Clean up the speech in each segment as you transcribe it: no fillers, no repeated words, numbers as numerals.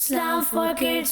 Islam for kids.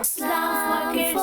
Islam for kids.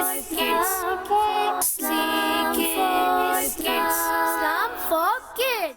Islam for kids.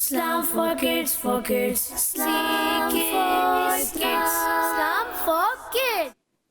Islam for kids. Islam for kids।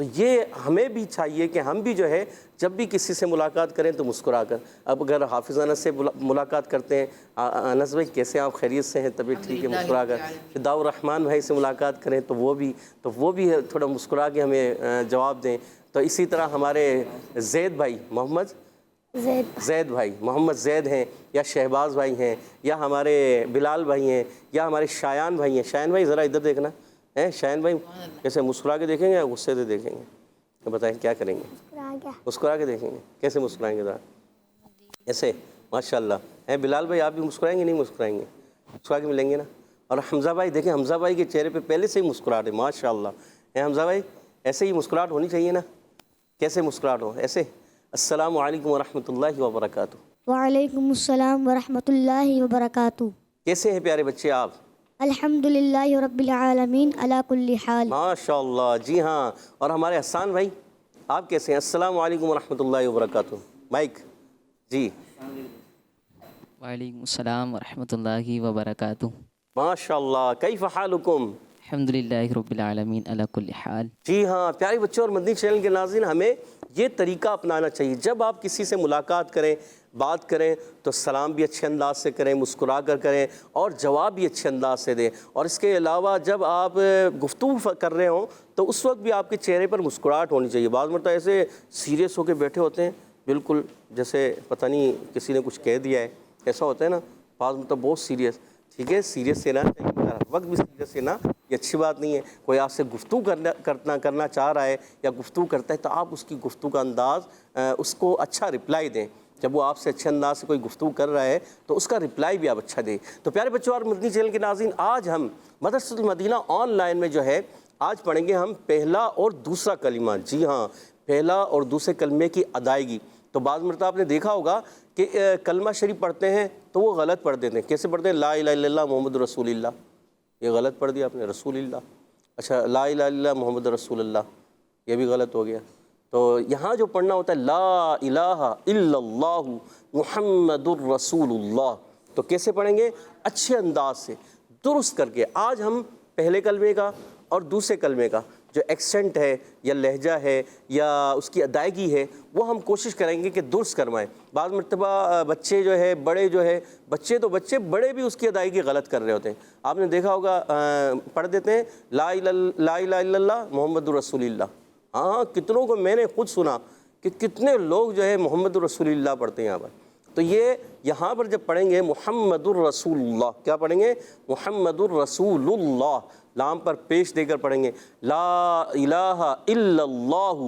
تو یہ ہمیں بھی چاہیے کہ ہم بھی جو ہے جب بھی کسی سے ملاقات کریں تو مسکرا کر. اب اگر حافظ انس سے ملاقات کرتے ہیں، انس بھائی کیسے آپ خیریت سے ہیں، طبیعت ٹھیک ہے، مسکرا کر. داؤ الرحمن بھائی سے ملاقات کریں تو وہ بھی تھوڑا مسکرا کے ہمیں جواب دیں. تو اسی طرح ہمارے زید بھائی زید بھائی محمد زید ہیں، یا شہباز بھائی ہیں، یا ہمارے بلال بھائی ہیں، یا ہمارے شایان بھائی ہیں. شایان بھائی ذرا ادھر دیکھنا ہے. شایان بھائی کیسے مسکرا کے دیکھیں گے یا غصے سے دیکھیں گے؟ تو بتائیں کیا کریں گے؟ مسکرا کے دیکھیں گے. کیسے مسکرائیں گے ذرا؟ ایسے. ماشاء اللہ. ہیں بلال بھائی آپ بھی مسکرائیں گے؟ نہیں مسکرائیں گے؟ مسکرا کے ملیں گے نا. اور حمزہ بھائی دیکھیں، حمزہ بھائی کے چہرے پہ پہلے سے ہی مسکراہٹ ہے. ماشاء اللہ. ہیں حمزہ بھائی ایسے ہی مسکراہٹ ہونی چاہیے نا. کیسے مسکراہٹ ہو؟ ایسے. السلام علیکم ورحمۃ اللہ وبرکاتہ. وعلیکم السلام ورحمۃ اللہ وبرکاتہ. کیسے ہیں پیارے بچے آپ؟ الحمدللہ رب العالمین علی کل حال. ماشاء اللہ. جی ہاں. اور ہمارے حسان بھائی آپ کیسے ہیں؟ السلام علیکم ورحمۃ اللہ وبرکاتہ. مائک. جی. وعلیکم السلام ورحمۃ اللہ وبرکاتہ. ماشاء اللہ. کیف حالکم؟ الحمدللہ رب العالمین علی کل حال. جی ہاں پیارے بچوں اور مدنی چینل کے ناظرین، ہمیں یہ طریقہ اپنانا چاہیے. جب آپ کسی سے ملاقات کریں، بات کریں تو سلام بھی اچھے انداز سے کریں، مسکرا کر کریں، اور جواب بھی اچھے انداز سے دیں. اور اس کے علاوہ جب آپ گفتگو کر رہے ہوں تو اس وقت بھی آپ کے چہرے پر مسکراہٹ ہونی چاہیے. بعض مرتبہ ایسے سیریس ہو کے بیٹھے ہوتے ہیں، بالکل جیسے پتہ نہیں کسی نے کچھ کہہ دیا ہے، ایسا ہوتا ہے نا. بعض مرتبہ بہت سیریس. ٹھیک ہے، سیریس سے نہ ہر وقت بھی سیریس سے نہ، یہ اچھی بات نہیں ہے. کوئی آپ سے گفتگو کرنا چاہ رہا ہے یا گفتگو کرتا ہے تو آپ اس کی گفتگو کا انداز، اس کو اچھا رپلائی دیں. جب وہ آپ سے اچھے انداز سے کوئی گفتگو کر رہا ہے تو اس کا رپلائی بھی آپ اچھا دیں. تو پیارے بچوں اور مدنی چینل کے ناظرین، آج ہم مدرسۃ المدینہ آن لائن میں جو ہے آج پڑھیں گے ہم پہلا اور دوسرا کلمہ. جی ہاں، پہلا اور دوسرے کلمے کی ادائیگی. تو بعض مرتبہ آپ نے دیکھا ہوگا کہ کلمہ شریف پڑھتے ہیں تو وہ غلط پڑھ دیتے ہیں. کیسے پڑھتے ہیں؟ لا الہ الا اللہ محمد رسول اللہ. یہ غلط پڑھ دیا آپ نے، رسول اللہ. اچھا، لا الہ الا اللہ محمد رسول اللہ، یہ بھی غلط ہو گیا. تو یہاں جو پڑھنا ہوتا ہے لا الہ الا اللہ محمد الرسول اللہ. تو کیسے پڑھیں گے؟ اچھے انداز سے، درست کر کے. آج ہم پہلے کلمے کا اور دوسرے کلمے کا جو ایکسنٹ ہے یا لہجہ ہے یا اس کی ادائیگی ہے وہ ہم کوشش کریں گے کہ درست کروائیں. بعض مرتبہ بچے جو ہے، بڑے جو ہے، بچے بڑے بھی اس کی ادائیگی غلط کر رہے ہوتے ہیں. آپ نے دیکھا ہوگا پڑھ دیتے ہیں لا الہ الا اللہ محمد الرسول اللہ. ہاں، کتنوں کو میں نے خود سنا کہ کتنے لوگ جو ہے محمد الرسول اللہ پڑھتے ہیں یہاں پر. تو یہ یہاں پر جب پڑھیں گے محمد الرسول اللہ، کیا پڑھیں گے؟ محمد الرسول اللہ. لام پر پیش دے کر پڑھیں گے لا الہ الا اللہ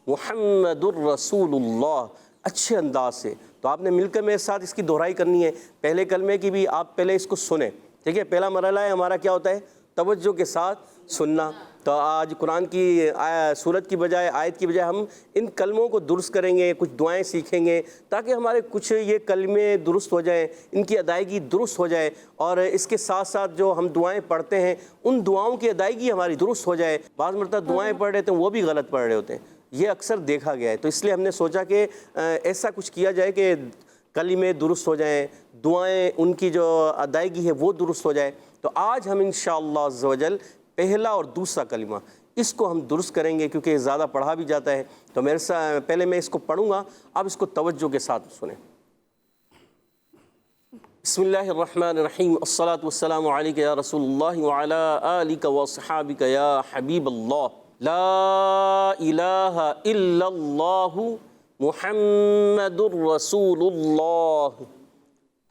محمد الرسول اللہ، اچھے انداز سے. تو آپ نے مل کر میرے ساتھ اس کی دہرائی کرنی ہے. پہلے کلمے کی بھی آپ پہلے اس کو سنیں. ٹھیک ہے، پہلا مرحلہ ہے ہمارا کیا ہوتا ہے؟ توجہ کے ساتھ سننا. تو آج قرآن کی سورت کی بجائے، آیت کی بجائے ہم ان کلموں کو درست کریں گے، کچھ دعائیں سیکھیں گے تاکہ ہمارے کچھ یہ کلمے درست ہو جائیں، ان کی ادائیگی درست ہو جائے. اور اس کے ساتھ ساتھ جو ہم دعائیں پڑھتے ہیں ان دعاؤں کی ادائیگی ہماری درست ہو جائے. بعض مرتبہ دعائیں پڑھ رہے ہیں وہ بھی غلط پڑھ رہے ہوتے ہیں، یہ اکثر دیکھا گیا ہے. تو اس لیے ہم نے سوچا کہ ایسا کچھ کیا جائے کہ کلمے درست ہو جائیں، دعائیں ان کی جو ادائیگی ہے وہ درست ہو جائے. تو آج ہم انشاءاللہ عز و جل پہلا اور دوسرا کلمہ اس کو ہم درست کریں گے کیونکہ زیادہ پڑھا بھی جاتا ہے. تو میرے ساتھ پہلے میں اس کو پڑھوں گا، آپ اس کو توجہ کے ساتھ سنیں. بسم اللہ الرحمن الرحیم. الصلاۃ والسلام علیک یا رسول اللہ وعلی آلک وصحابک یا حبیب اللہ. لا الہ الا اللہ محمد الرسول اللہ.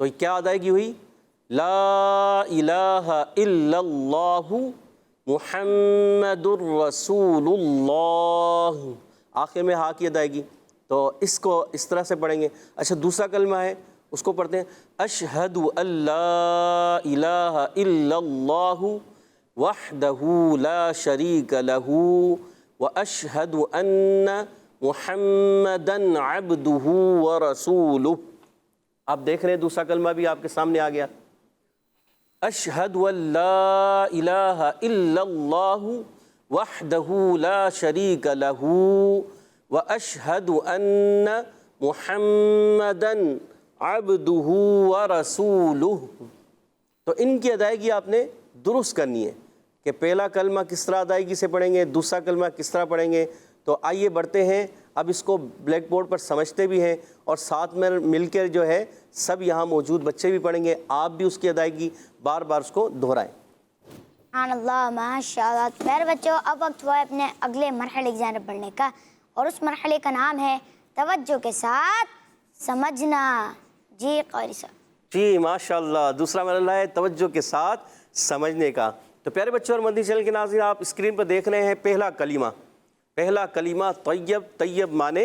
تو کیا ادائیگی ہوئی؟ لا الہ الا اللہ محمد الرسول اللہ. آخر میں ہا کی ادائیگی. تو اس کو اس طرح سے پڑھیں گے. اچھا، دوسرا کلمہ ہے اس کو پڑھتے ہیں اشہد ان لا الہ الا اللہ وحدہ لا شریک لہ واشہد ان محمدا عبدہ ورسولہ. آپ دیکھ رہے ہیں دوسرا کلمہ بھی آپ کے سامنے آ گیا. اشہد ان لا الہ الا اللہ وحدہ لا شریک لہ واشہد ان محمدا عبدہ ورسولہ. تو ان کی ادائیگی آپ نے درست کرنی ہے کہ پہلا کلمہ کس طرح ادائیگی سے پڑھیں گے، دوسرا کلمہ کس طرح پڑھیں گے. تو آئیے بڑھتے ہیں، اب اس کو بلیک بورڈ پر سمجھتے بھی ہیں اور ساتھ میں مل کر جو ہے سب یہاں موجود بچے بھی پڑھیں گے، آپ بھی اس کی ادائیگی بار بار اس کو دہرائیں۔ سبحان اللہ، ماشاء اللہ۔ میرے بچوں، اب وقت ہوا ہے اپنے اگلے مرحلے کی جانب بڑھنے کا، اور اس مرحلے کا نام ہے توجہ کے ساتھ سمجھنا۔ جی قاری صاحب۔ جی ماشاءاللہ، دوسرا مرحلہ ہے توجہ کے ساتھ سمجھنے کا۔ تو پیارے بچوں اور مدنی چینل کے ناظرین، آپ اسکرین پر دیکھ رہے ہیں پہلا کلمہ طیب، طیب معنی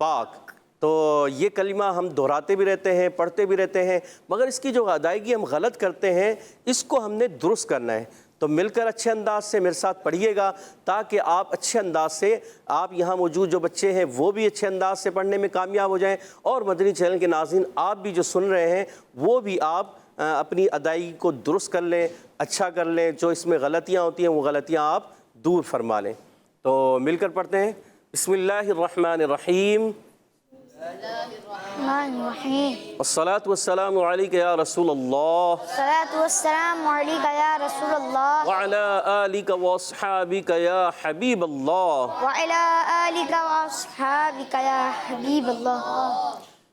پاک۔ تو یہ کلمہ ہم دہراتے بھی رہتے ہیں، پڑھتے بھی رہتے ہیں، مگر اس کی جو ادائیگی ہم غلط کرتے ہیں، اس کو ہم نے درست کرنا ہے۔ تو مل کر اچھے انداز سے میرے ساتھ پڑھیے گا، تاکہ آپ اچھے انداز سے، آپ یہاں موجود جو بچے ہیں وہ بھی اچھے انداز سے پڑھنے میں کامیاب ہو جائیں، اور مدنی چینل کے ناظرین آپ بھی جو سن رہے ہیں وہ بھی آپ اپنی ادائیگی کو درست کر لیں، اچھا کر لیں، جو اس میں غلطیاں ہوتی ہیں وہ غلطیاں آپ دور فرما لیں۔ تو مل کر پڑھتے ہیں۔ بسم اللہ الرحمن الرحیم۔ والصلاة والسلام علیک یا رسول اللہ، الصلاۃ والسلام علیک یا رسول اللہ، وعلی آلک واصحابک یا حبیب اللہ، وعلی آلک واصحابک یا حبیب اللہ،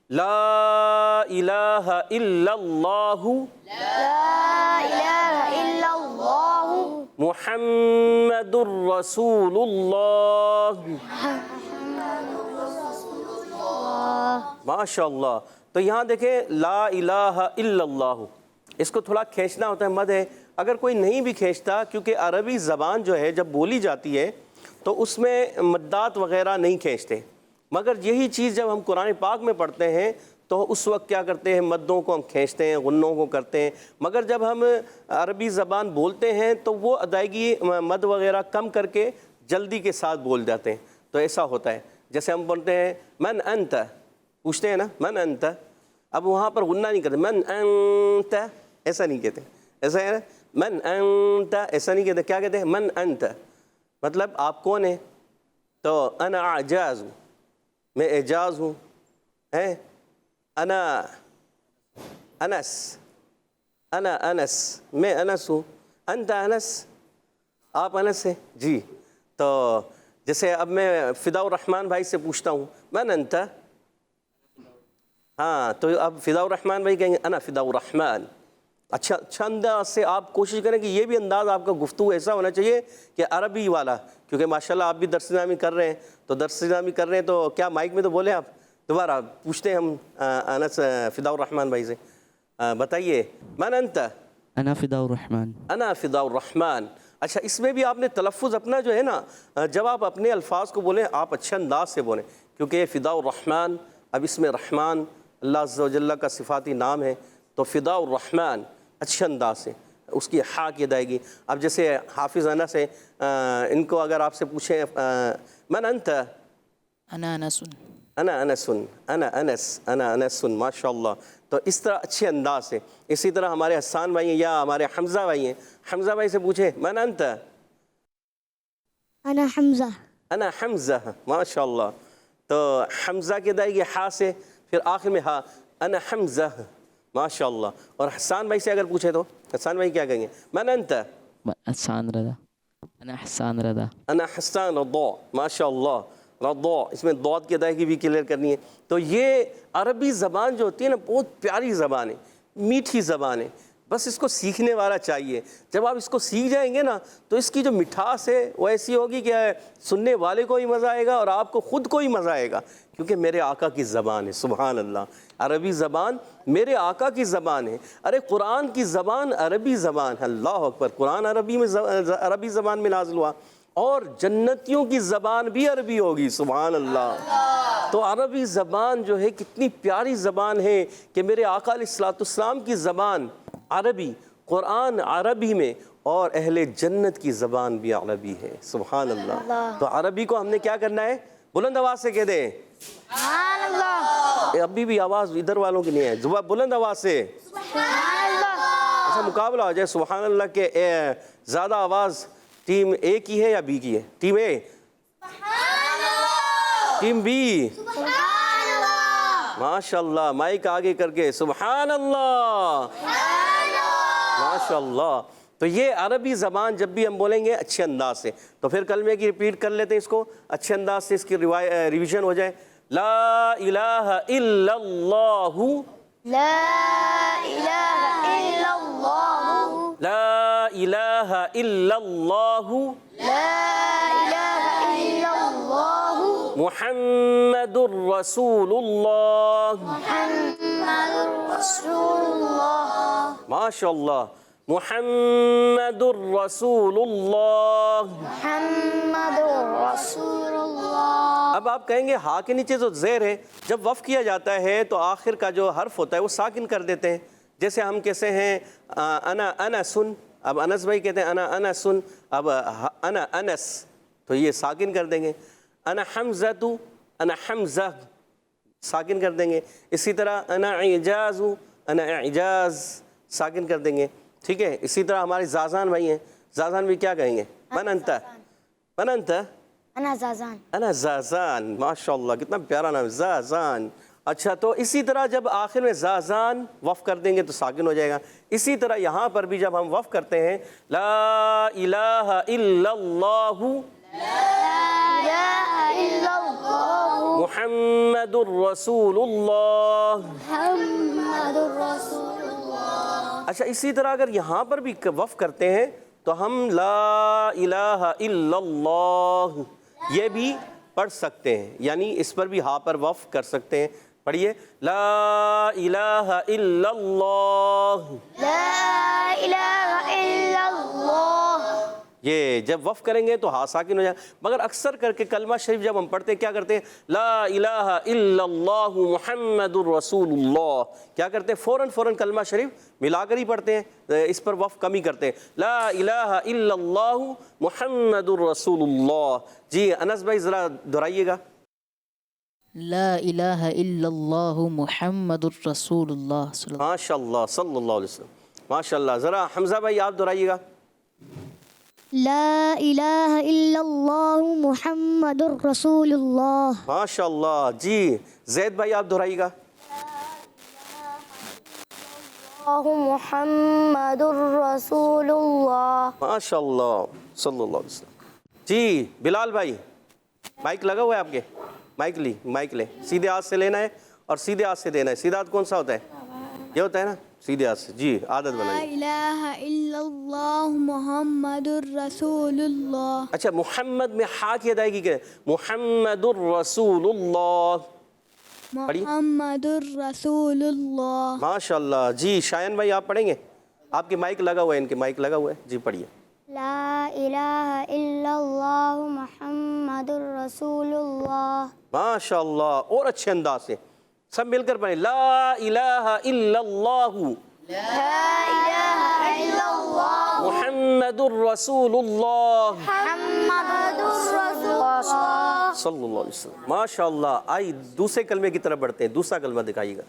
لا الہ الا اللہ، لا الہ الا اللہ، محمد الرسول اللہ۔ ماشاءاللہ۔ تو یہاں دیکھیں لا الہ الا اللہ، اس کو تھوڑا کھینچنا ہوتا ہے، مد ہے۔ اگر کوئی نہیں بھی کھینچتا، کیونکہ عربی زبان جو ہے جب بولی جاتی ہے تو اس میں مدات وغیرہ نہیں کھینچتے، مگر یہی چیز جب ہم قرآن پاک میں پڑھتے ہیں تو اس وقت کیا کرتے ہیں، مدوں کو ہم کھینچتے ہیں، غنوں کو کرتے ہیں، مگر جب ہم عربی زبان بولتے ہیں تو وہ ادائیگی مد وغیرہ کم کر کے جلدی کے ساتھ بول جاتے ہیں۔ تو ایسا ہوتا ہے، جیسے ہم بولتے ہیں من انت، پوچھتے ہیں نا من انت، اب وہاں پر غنہ نہیں کرتے، من انت ایسا نہیں کہتے، ایسا ہے نا، من انت ایسا نہیں کہتے، کیا کہتے ہیں من انت، مطلب آپ کون ہیں؟ تو انا اعجاز ہوں، میں اعجاز ہوں، انا انس، انا انس، میں انس ہوں، انت انس، آپ انس ہیں جی۔ تو جیسے اب میں فداء الرحمن بھائی سے پوچھتا ہوں من انت، ہاں تو اب فداء الرحمن بھائی کہیں گے انا فداء الرحمن۔ اچھا انداز سے آپ کوشش کریں کہ یہ بھی انداز آپ کا گفتگو ایسا ہونا چاہیے کہ عربی والا، کیونکہ ماشاءاللہ آپ بھی درس نظامی کر رہے ہیں، تو درس نظامی کر رہے ہیں تو کیا مائک میں تو بولیں آپ، دوبارہ پوچھتے ہیں ہم انس فداء الرحمن بھائی سے، بتائیے من انت، انا فداء الرحمن، انا فداء الرحمن۔ اچھا اس میں بھی آپ نے تلفظ اپنا جو ہے نا، جب آپ اپنے الفاظ کو بولیں آپ اچھے انداز سے بولیں، کیونکہ فداء الرحمن اب اس میں رحمان اللہ عز و جل کا صفاتی نام ہے، تو فداء الرحمن اچھے انداز سے اس کی حا کی ادائیگی۔ اب جیسے حافظ انس ہے، ان کو اگر آپ سے پوچھیں من انت، انا انس، انا انس، انا انس، انا انس، ماشاءاللہ۔ تو اس طرح اچھے انداز سے، اسی طرح ہمارے حسان بھائی ہیں یا ہمارے حمزہ بھائی ہیں، حمزہ بھائی سے پوچھیں من انت، انا حمزہ، انا حمزہ، ماشاءاللہ۔ تو حمزہ کی ادائیگی ہا سے، پھر آخر میں ہا، انا حمزہ، ماشاءاللہ۔ اور حسان بھائی سے اگر پوچھے تو حسان بھائی کیا کہیں گے من انت، حسان رضا، انا حسان رضا، انا حسان رضا، ماشاءاللہ، رضا، اس میں ضاد کی ادائیگی بھی کلیئر کرنی ہے۔ تو یہ عربی زبان جو ہوتی ہے نا بہت پیاری زبان ہے، میٹھی زبان ہے، بس اس کو سیکھنے والا چاہیے۔ جب آپ اس کو سیکھ جائیں گے نا تو اس کی جو مٹھاس ہے وہ ایسی ہوگی کہ سننے والے کو ہی مزہ آئے گا اور آپ کو خود کو ہی مزہ آئے گا، کیونکہ میرے آقا کی زبان ہے، سبحان اللہ۔ عربی زبان میرے آقا کی زبان ہے، ارے قرآن کی زبان عربی زبان ہے، اللہ اکبر، قرآن عربی زبان میں نازل ہوا، اور جنتیوں کی زبان بھی عربی ہوگی، سبحان اللہ۔ تو عربی زبان جو ہے کتنی پیاری زبان ہے کہ میرے آقا علیہ الصلوۃ والسلام کی زبان عربی، قرآن عربی میں، اور اہل جنت کی زبان بھی عربی ہے، سبحان اللہ۔ تو عربی کو ہم نے کیا کرنا ہے، بلند آواز سے کہہ دیں سبحان اللہ، ابھی بھی آواز ادھر والوں کی نہیں ہے، زبان بلند آواز سے، سبحان اللہ، ایسا مقابلہ ہو جائے سبحان اللہ کے زیادہ آواز ٹیم اے کی ہے یا بی کی ہے، ٹیم اے، ٹیم بی، ماشاءاللہ، مائک آگے کر کے سبحان اللہ، ماشاءاللہ۔ تو یہ عربی زبان جب بھی ہم بولیں گے اچھے انداز سے، تو پھر کلمے کی ریپیٹ کر لیتے ہیں اس کو اچھے انداز سے، اس کی ریویژن ہو جائے. لا الہ الا اللہ، لا إله إلا الله لا الہ الا اللہ، لا إله إلا الله محمد الرسول اللہ. محمد رسول الله ماشاء اللہ، محمد الرسول اللہ. محمد رسول الله. اب آپ کہیں گے ہا کے نیچے جو زیر ہے، جب وقف کیا جاتا ہے تو آخر کا جو حرف ہوتا ہے وہ ساکن کر دیتے ہیں. جیسے ہم کیسے ہیں انا سن، اب انس بھائی کہتے ہیں انا سن، اب انا انس تو یہ ساکن کر دیں گے. انا حمزہ انا حمزہ ساکن کر دیں گے. اسی طرح انا اعجاز انا اعجاز ساکن کر دیں گے. ٹھیک ہے. اسی طرح ہمارے زازان بھائی ہیں، زازان بھی کیا کہیں گے؟ من انت، من انت، انا زازان. انا زازان. ماشاء اللہ کتنا پیارا نام، زازان. اچھا، تو اسی طرح جب آخر میں زازان وقف کر دیں گے تو ساکن ہو جائے گا. اسی طرح یہاں پر بھی جب ہم وقف کرتے ہیں لا الہ الا اللہ لا إله إلا الله محمد الرسول اللہ. محمد رسول الله. اچھا، اسی طرح اگر یہاں پر بھی وقف کرتے ہیں تو ہم لا الہ الا اللہ یہ بھی پڑھ سکتے ہیں، یعنی اس پر بھی ہاں پر وقف کر سکتے ہیں. پڑھیے لا الہ الا اللہ. لا إله إلا الله. یہ جب وقف کریں گے تو ہاں ساکن ہو جائے. مگر اکثر کر کے کلمہ شریف جب ہم پڑھتے ہیں کیا کرتے ہیں؟ لا الہ الا اللہ محمد الرسول اللہ. کیا کرتے ہیں؟ فوراً کلمہ شریف ملا کر ہی پڑھتے ہیں، اس پر وقف کمی کرتے ہیں. لا الہ الا اللہ محمد الرسول اللہ. جی انس بھائی ذرا دہرائیے گا. لا الہ الا اللہ محمد الرسول اللہ صلی اللہ. ماشاء اللہ صلی اللہ علیہ وسلم. ماشاء اللہ. ذرا حمزہ بھائی آپ دہرائیے گا. لا إله إلا الله محمد رسول الله. ماشاء اللہ. جی زید بھائی آپ دہرائیے گا. محمد رسول الله. ماشاء اللہ صلی اللہ علیہ وسلم. جی بلال بھائی مائک لگا ہوا ہے آپ کے؟ مائک لیں، سیدھے ہاتھ سے لینا ہے اور سیدھے ہاتھ سے دینا ہے. سیدھا ہاتھ کون سا ہوتا ہے؟ یہ ہوتا ہے نا، سیدھے ہاتھ سے. جی عادت بنائیے. إله إلا الله محمد رسول الله. اچھا، محمد میں ہا کی ادائیگی کیا ہے؟ محمد الرسول اللہ. محمد رسول الله. ماشاء اللہ. جی شایان بھائی آپ پڑھیں گے؟ آپ کے مائک لگا ہوا ہے، ان کے مائک لگا ہوا ہے. جی پڑھیے. لا إله إلا الله محمد رسول الله. ماشاء اللہ. اور اچھے انداز سے سب مل کر پڑھیں. لا الہ الا اللہ لا إله إلا الله محمد الرسول اللہ محمد رسول الله. صلی اللہ علیہ وسلم. ماشاء اللہ. آئی دوسرے کلمے کی طرف بڑھتے ہیں. دوسرا کلمہ دکھائیے گا.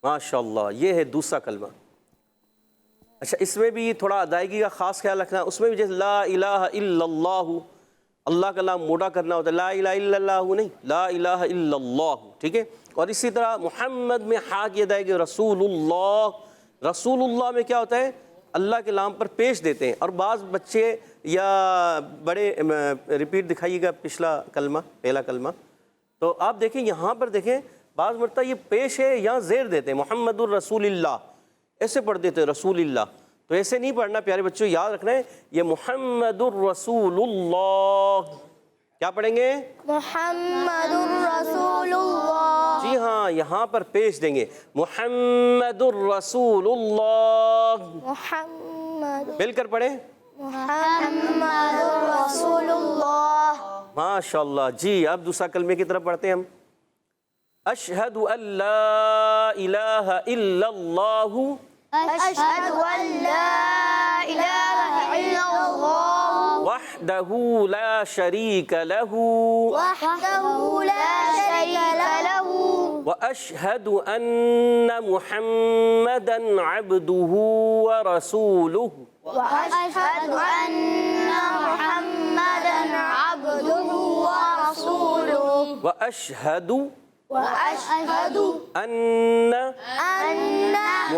ماشاء اللہ. یہ ہے دوسرا کلمہ. اچھا، اس میں بھی تھوڑا ادائیگی کا خاص خیال رکھنا. اس میں بھی جیسے لا الہ الا اللہ، اللہ کا نام موٹا کرنا ہوتا ہے. لا الہ الا اللہ نہیں، لا الہ الا اللہ. ٹھیک ہے. اور اسی طرح محمد میں ہا کی ادائیگی. رسول اللہ، رسول اللہ میں کیا ہوتا ہے؟ اللہ کے نام پر پیش دیتے ہیں. اور بعض بچے یا بڑے ریپیٹ دکھائیے گا پچھلا کلمہ، پہلا کلمہ. تو آپ دیکھیں یہاں پر دیکھیں بعض مرتبہ یہ پیش ہے، یہاں زیر دیتے ہیں محمد الرسول اللہ، ایسے پڑھ دیتے ہیں رسول اللہ. تو ایسے نہیں پڑھنا پیارے بچوں، یاد رکھنا ہے یہ محمد الرسول اللہ. کیا پڑھیں گے؟ محمد رسول الله. جی ہاں، یہاں پر پیش دیں گے محمد الرسول اللہ. محمد مل کر پڑھیں. محمد رسول الله. ماشاء اللہ. جی اب دوسرا کلمے کی طرف پڑھتے ہیں ہم. اشہد ان لا الہ الا اللہ أشهد أن لا إله إلا الله وحدہ لا شریک لہ وحده لا شريك له واشہد ان محمدا عبدہ ورسولہ وأشهد أن محمدا عبده ورسوله واشہد وأشهد ان أن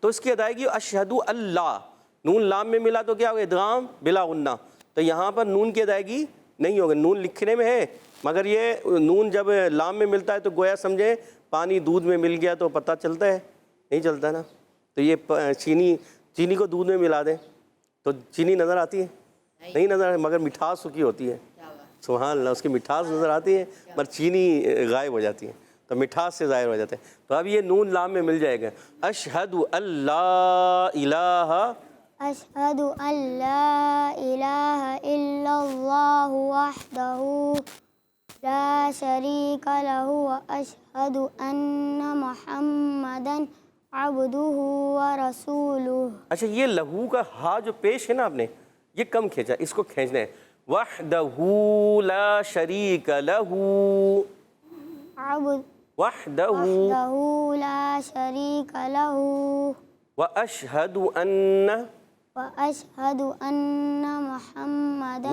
تو اس کی ادائیگی اشہد اللہ، نون لام میں ملا تو کیا ہوگا؟ ادغام بلا غنہ، تو یہاں پر نون کی ادائیگی نہیں ہوگی، نون لکھنے میں ہے مگر یہ نون جب لام میں ملتا ہے تو گویا سمجھیں پانی دودھ میں مل گیا تو پتہ چلتا ہے؟ نہیں چلتا نا. تو یہ چینی کو دودھ میں ملا دیں تو چینی نظر آتی ہے؟ نہیں نظر آتی، مگر مٹھاس اس کی ہوتی ہے. سبحان اللہ، اس کی مٹھاس نظر آتی ہے پر چینی غائب ہو جاتی ہے، تو مٹھاس سے ظاہر ہو جاتا ہے. تو اب یہ نون لام میں مل جائے گا. اشہد اللہ الہ، اشہد ان لا الہ الا اللہ وحدہ لا شریک لہ واشہد ان محمدا عبدہ ورسولہ. اچھا یہ لہو کا ہا جو پیش ہے نا آپ نے، یہ کم کھینچا، اس کو کھینچنا ہے. وحدہ لا شریک لہ، وحدہ لا شریک لہ واشہد ان واشہد ان محمدا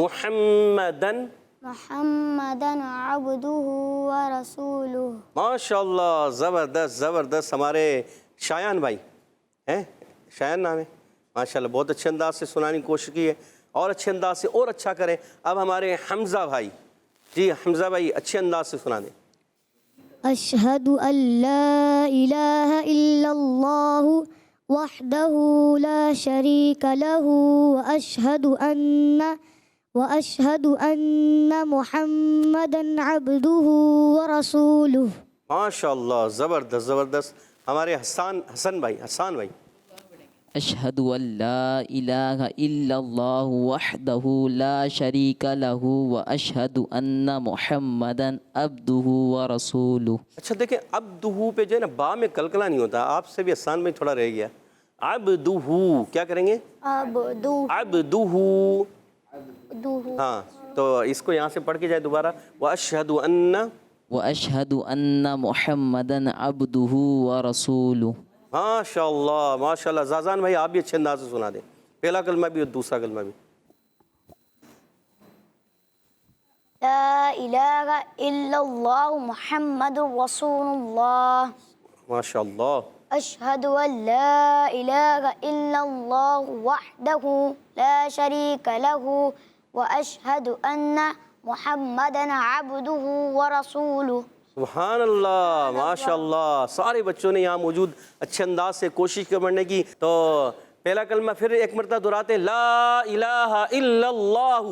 عبدہ ورسولہ. ماشاء اللہ، زبردست زبردست. ہمارے شایان بھائی ہیں، شایان نام ہے، ماشاء اللہ بہت اچھے انداز سے سنانے کی کوشش کی ہے، اور اچھے انداز سے اور اچھا کریں. اب ہمارے حمزہ بھائی، جی حمزہ بھائی اچھے انداز سے سنا دیں. اشہد ان لا الہ الا اللہ وحدہ لا شریک لہ واشہد ان محمدا عبدہ ورسولہ. ماشاء اللہ زبردست زبردست. ہمارے حسن بھائی اشہد ان لا الہ الا اللہ وحدہ لا شریک لہ واشہد ان محمدا عبدہ ورسولہ. اچھا دیکھیں عبدہ پہ جو ہے نا با میں کلکلا نہیں ہوتا، آپ سے بھی حسان میں تھوڑا رہ گیا. عبدہ کیا کریں گے؟ عبدہ. ہاں تو اس کو یہاں سے پڑھ کے جائے دوبارہ. واشہد ان محمدا عبدہ ورسولہ. ماشاء اللہ ماشاء اللہ. زازان بھائی آپ بھی اچھے انداز سے سنا دیں، پہلا کلمہ بھی اور دوسرا کلمہ بھی. لا الہ الا اللہ محمد رسول اللہ. ماشاء اللہ. اشہد ان لا الہ الا اللہ وحدہ لا شریک لہ واشہد ان محمدا عبدہ ورسولہ. سبحان اللہ ماشاء اللہ. سارے بچوں نے یہاں موجود اچھے انداز سے کوشش کر پڑھنے کی. تو پہلا کلمہ پھر ایک مرتبہ دہراتے ہیں، لا الہ الا اللہ،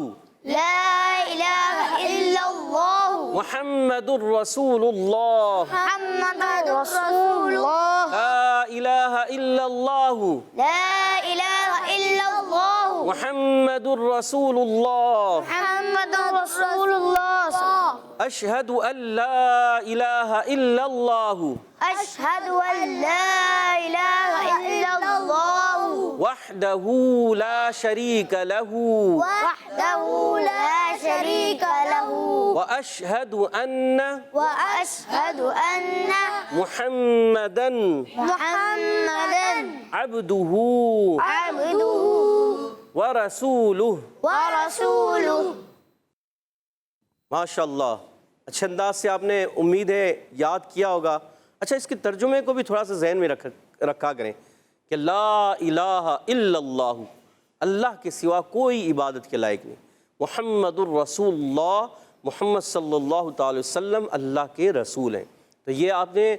لا الہ الا اللہ محمد الرسول اللہ، محمد رسول اللہ. لا الہ الا اللہ، لا الہ الا اللہ محمد الرسول اللہ. محمد رسول اللہ. اشہد ان لا الہ الا اللہ اشہد ان لا الہ الا اللہ وحدہ لا شریک لہ وحدہ لا شریک لہ واشہد ان محمدا عبدہ ورسولہ. ماشاء اللہ اچھے انداز سے آپ نے امید ہے یاد کیا ہوگا. اچھا اس کے ترجمے کو بھی تھوڑا سا ذہن میں رکھا کریں کہ لا الہ الا اللہ، اللہ کے سوا کوئی عبادت کے لائق نہیں. محمد الرسول اللہ، محمد صلی اللہ تعالی وسلم اللہ کے رسول ہیں. تو یہ آپ نے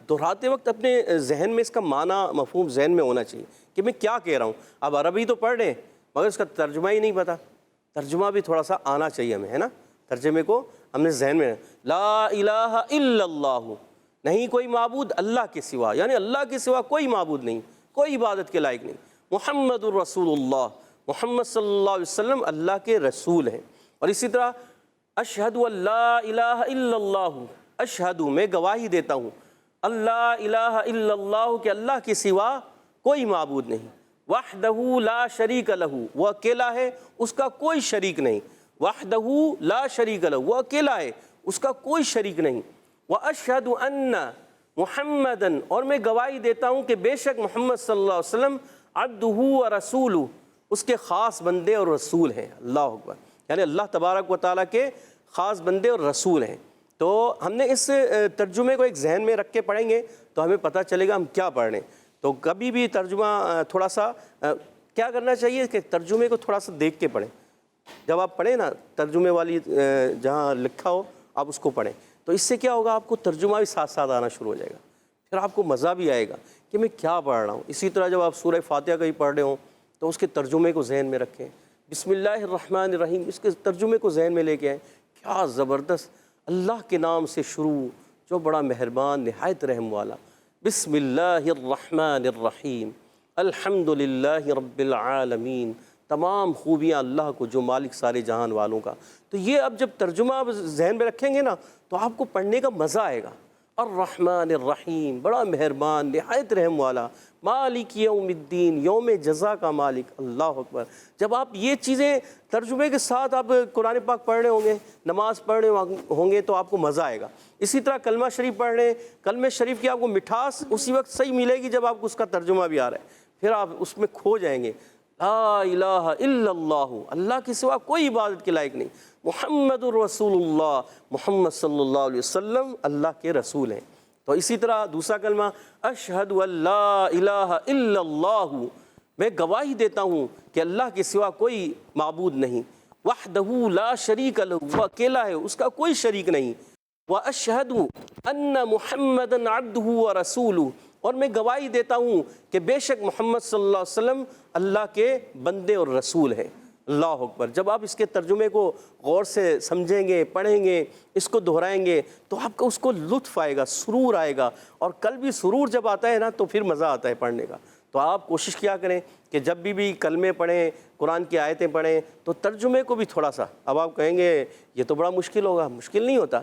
دہراتے وقت اپنے ذہن میں اس کا معنی مفہوم ذہن میں ہونا چاہیے کہ میں کیا کہہ رہا ہوں. اب عربی تو پڑھ رہے ہیں مگر اس کا ترجمہ ہی نہیں پتہ. ترجمہ بھی تھوڑا سا آنا چاہیے ہمیں، ہے نا. ترجمے کو ہم نے ذہن میں، لا الہ الا اللہ، نہیں کوئی معبود اللہ کے سوا، یعنی اللہ کے سوا کوئی معبود نہیں، کوئی عبادت کے لائق نہیں. محمد الرسول اللہ، محمد صلی اللہ علیہ وسلم اللہ کے رسول ہیں. اور اسی طرح اشہد ان لا الہ الا اللہ، اشہد میں گواہی دیتا ہوں، اللہ الہ الا اللہ کہ اللہ کے سوا کوئی معبود نہیں. وحدہ لا شریک لہ، وہ اکیلا ہے، اس کا کوئی شریک نہیں. وحدہ لا شریک لہ، وہ اکیلا ہے، اس کا کوئی شریک نہیں. واشہد ان محمدا، اور میں گواہی دیتا ہوں کہ بے شک محمد صلی اللہ علیہ وسلم عبدہ و رسولہ، اس کے خاص بندے اور رسول ہیں. اللہ اکبر، یعنی اللہ تبارک و تعالیٰ کے خاص بندے اور رسول ہیں. تو ہم نے اس ترجمے کو ایک ذہن میں رکھ کے پڑھیں گے تو ہمیں پتہ چلے گا ہم کیا پڑھ رہے ہیں. تو کبھی بھی ترجمہ تھوڑا سا کیا کرنا چاہیے کہ ترجمے کو تھوڑا سا دیکھ کے پڑھیں. جب آپ پڑھیں نا ترجمے والی جہاں لکھا ہو آپ اس کو پڑھیں, تو اس سے کیا ہوگا, آپ کو ترجمہ بھی ساتھ ساتھ آنا شروع ہو جائے گا, پھر آپ کو مزہ بھی آئے گا کہ میں کیا پڑھ رہا ہوں. اسی طرح جب آپ سورہ فاتحہ کا ہی پڑھ رہے ہوں تو اس کے ترجمے کو ذہن میں رکھیں, بسم اللہ الرحمن الرحیم اس کے ترجمے کو ذہن میں لے کے آئیں. کیا زبردست, اللہ کے نام سے شروع جو بڑا مہربان نہایت رحم والا, بسم اللہ الرحمن الرحیم الحمد للہ رب العالمین, تمام خوبیاں اللہ کو جو مالک سارے جہان والوں کا. تو یہ اب جب ترجمہ آپ ذہن میں رکھیں گے نا تو آپ کو پڑھنے کا مزہ آئے گا. الرحمن الرحیم بڑا مہربان نہایت رحم والا, مالک یوم الدین یوم جزا کا مالک. اللہ اکبر. جب آپ یہ چیزیں ترجمے کے ساتھ آپ قرآن پاک پڑھ رہے ہوں گے, نماز پڑھ رہے ہوں گے تو آپ کو مزہ آئے گا. اسی طرح کلمہ شریف پڑھ رہے ہیں, کلمہ شریف کی آپ کو مٹھاس اسی وقت صحیح ملے گی جب آپ کو اس کا ترجمہ بھی آ رہا ہے, پھر آپ اس میں کھو جائیں گے. لا الہ الا اللہ, اللہ کے سوا کوئی عبادت کے لائق نہیں, محمد الرسول اللہ, محمد صلی اللہ علیہ وسلم اللہ کے رسول ہیں. تو اسی طرح دوسرا کلمہ اشہد ان لا الہ الا اللہ, میں گواہی دیتا ہوں کہ اللہ کے سوا کوئی معبود نہیں, وحدہ لا شریک لہ, وہ اکیلا ہے اس کا کوئی شریک نہیں, واشہد ان محمدا عبدہ ورسولہ, اور میں گواہی دیتا ہوں کہ بے شک محمد صلی اللہ علیہ وسلم اللہ کے بندے اور رسول ہیں. اللہ اکبر. جب آپ اس کے ترجمے کو غور سے سمجھیں گے, پڑھیں گے, اس کو دہرائیں گے تو آپ کو اس کو لطف آئے گا, سرور آئے گا, اور قلبی سرور جب آتا ہے نا تو پھر مزہ آتا ہے پڑھنے کا. تو آپ کوشش کیا کریں کہ جب بھی کلمے پڑھیں, قرآن کی آیتیں پڑھیں تو ترجمے کو بھی تھوڑا سا, اب آپ کہیں گے یہ تو بڑا مشکل ہوگا, مشکل نہیں ہوتا.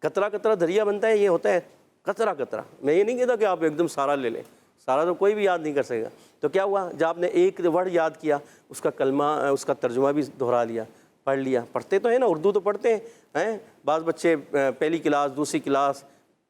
قطرہ قطرہ دریا بنتا ہے, یہ ہوتا ہے قطرہ قطرہ. میں یہ نہیں کہتا کہ آپ ایک دم سارا لے لیں, سارا تو کوئی بھی یاد نہیں کر سکے گا. تو کیا ہوا, جب آپ نے ایک ورڈ یاد کیا اس کا کلمہ اس کا ترجمہ بھی دہرا لیا, پڑھ لیا. پڑھتے تو ہیں نا, اردو تو پڑھتے ہیں. بعض بچے پہلی کلاس, دوسری کلاس,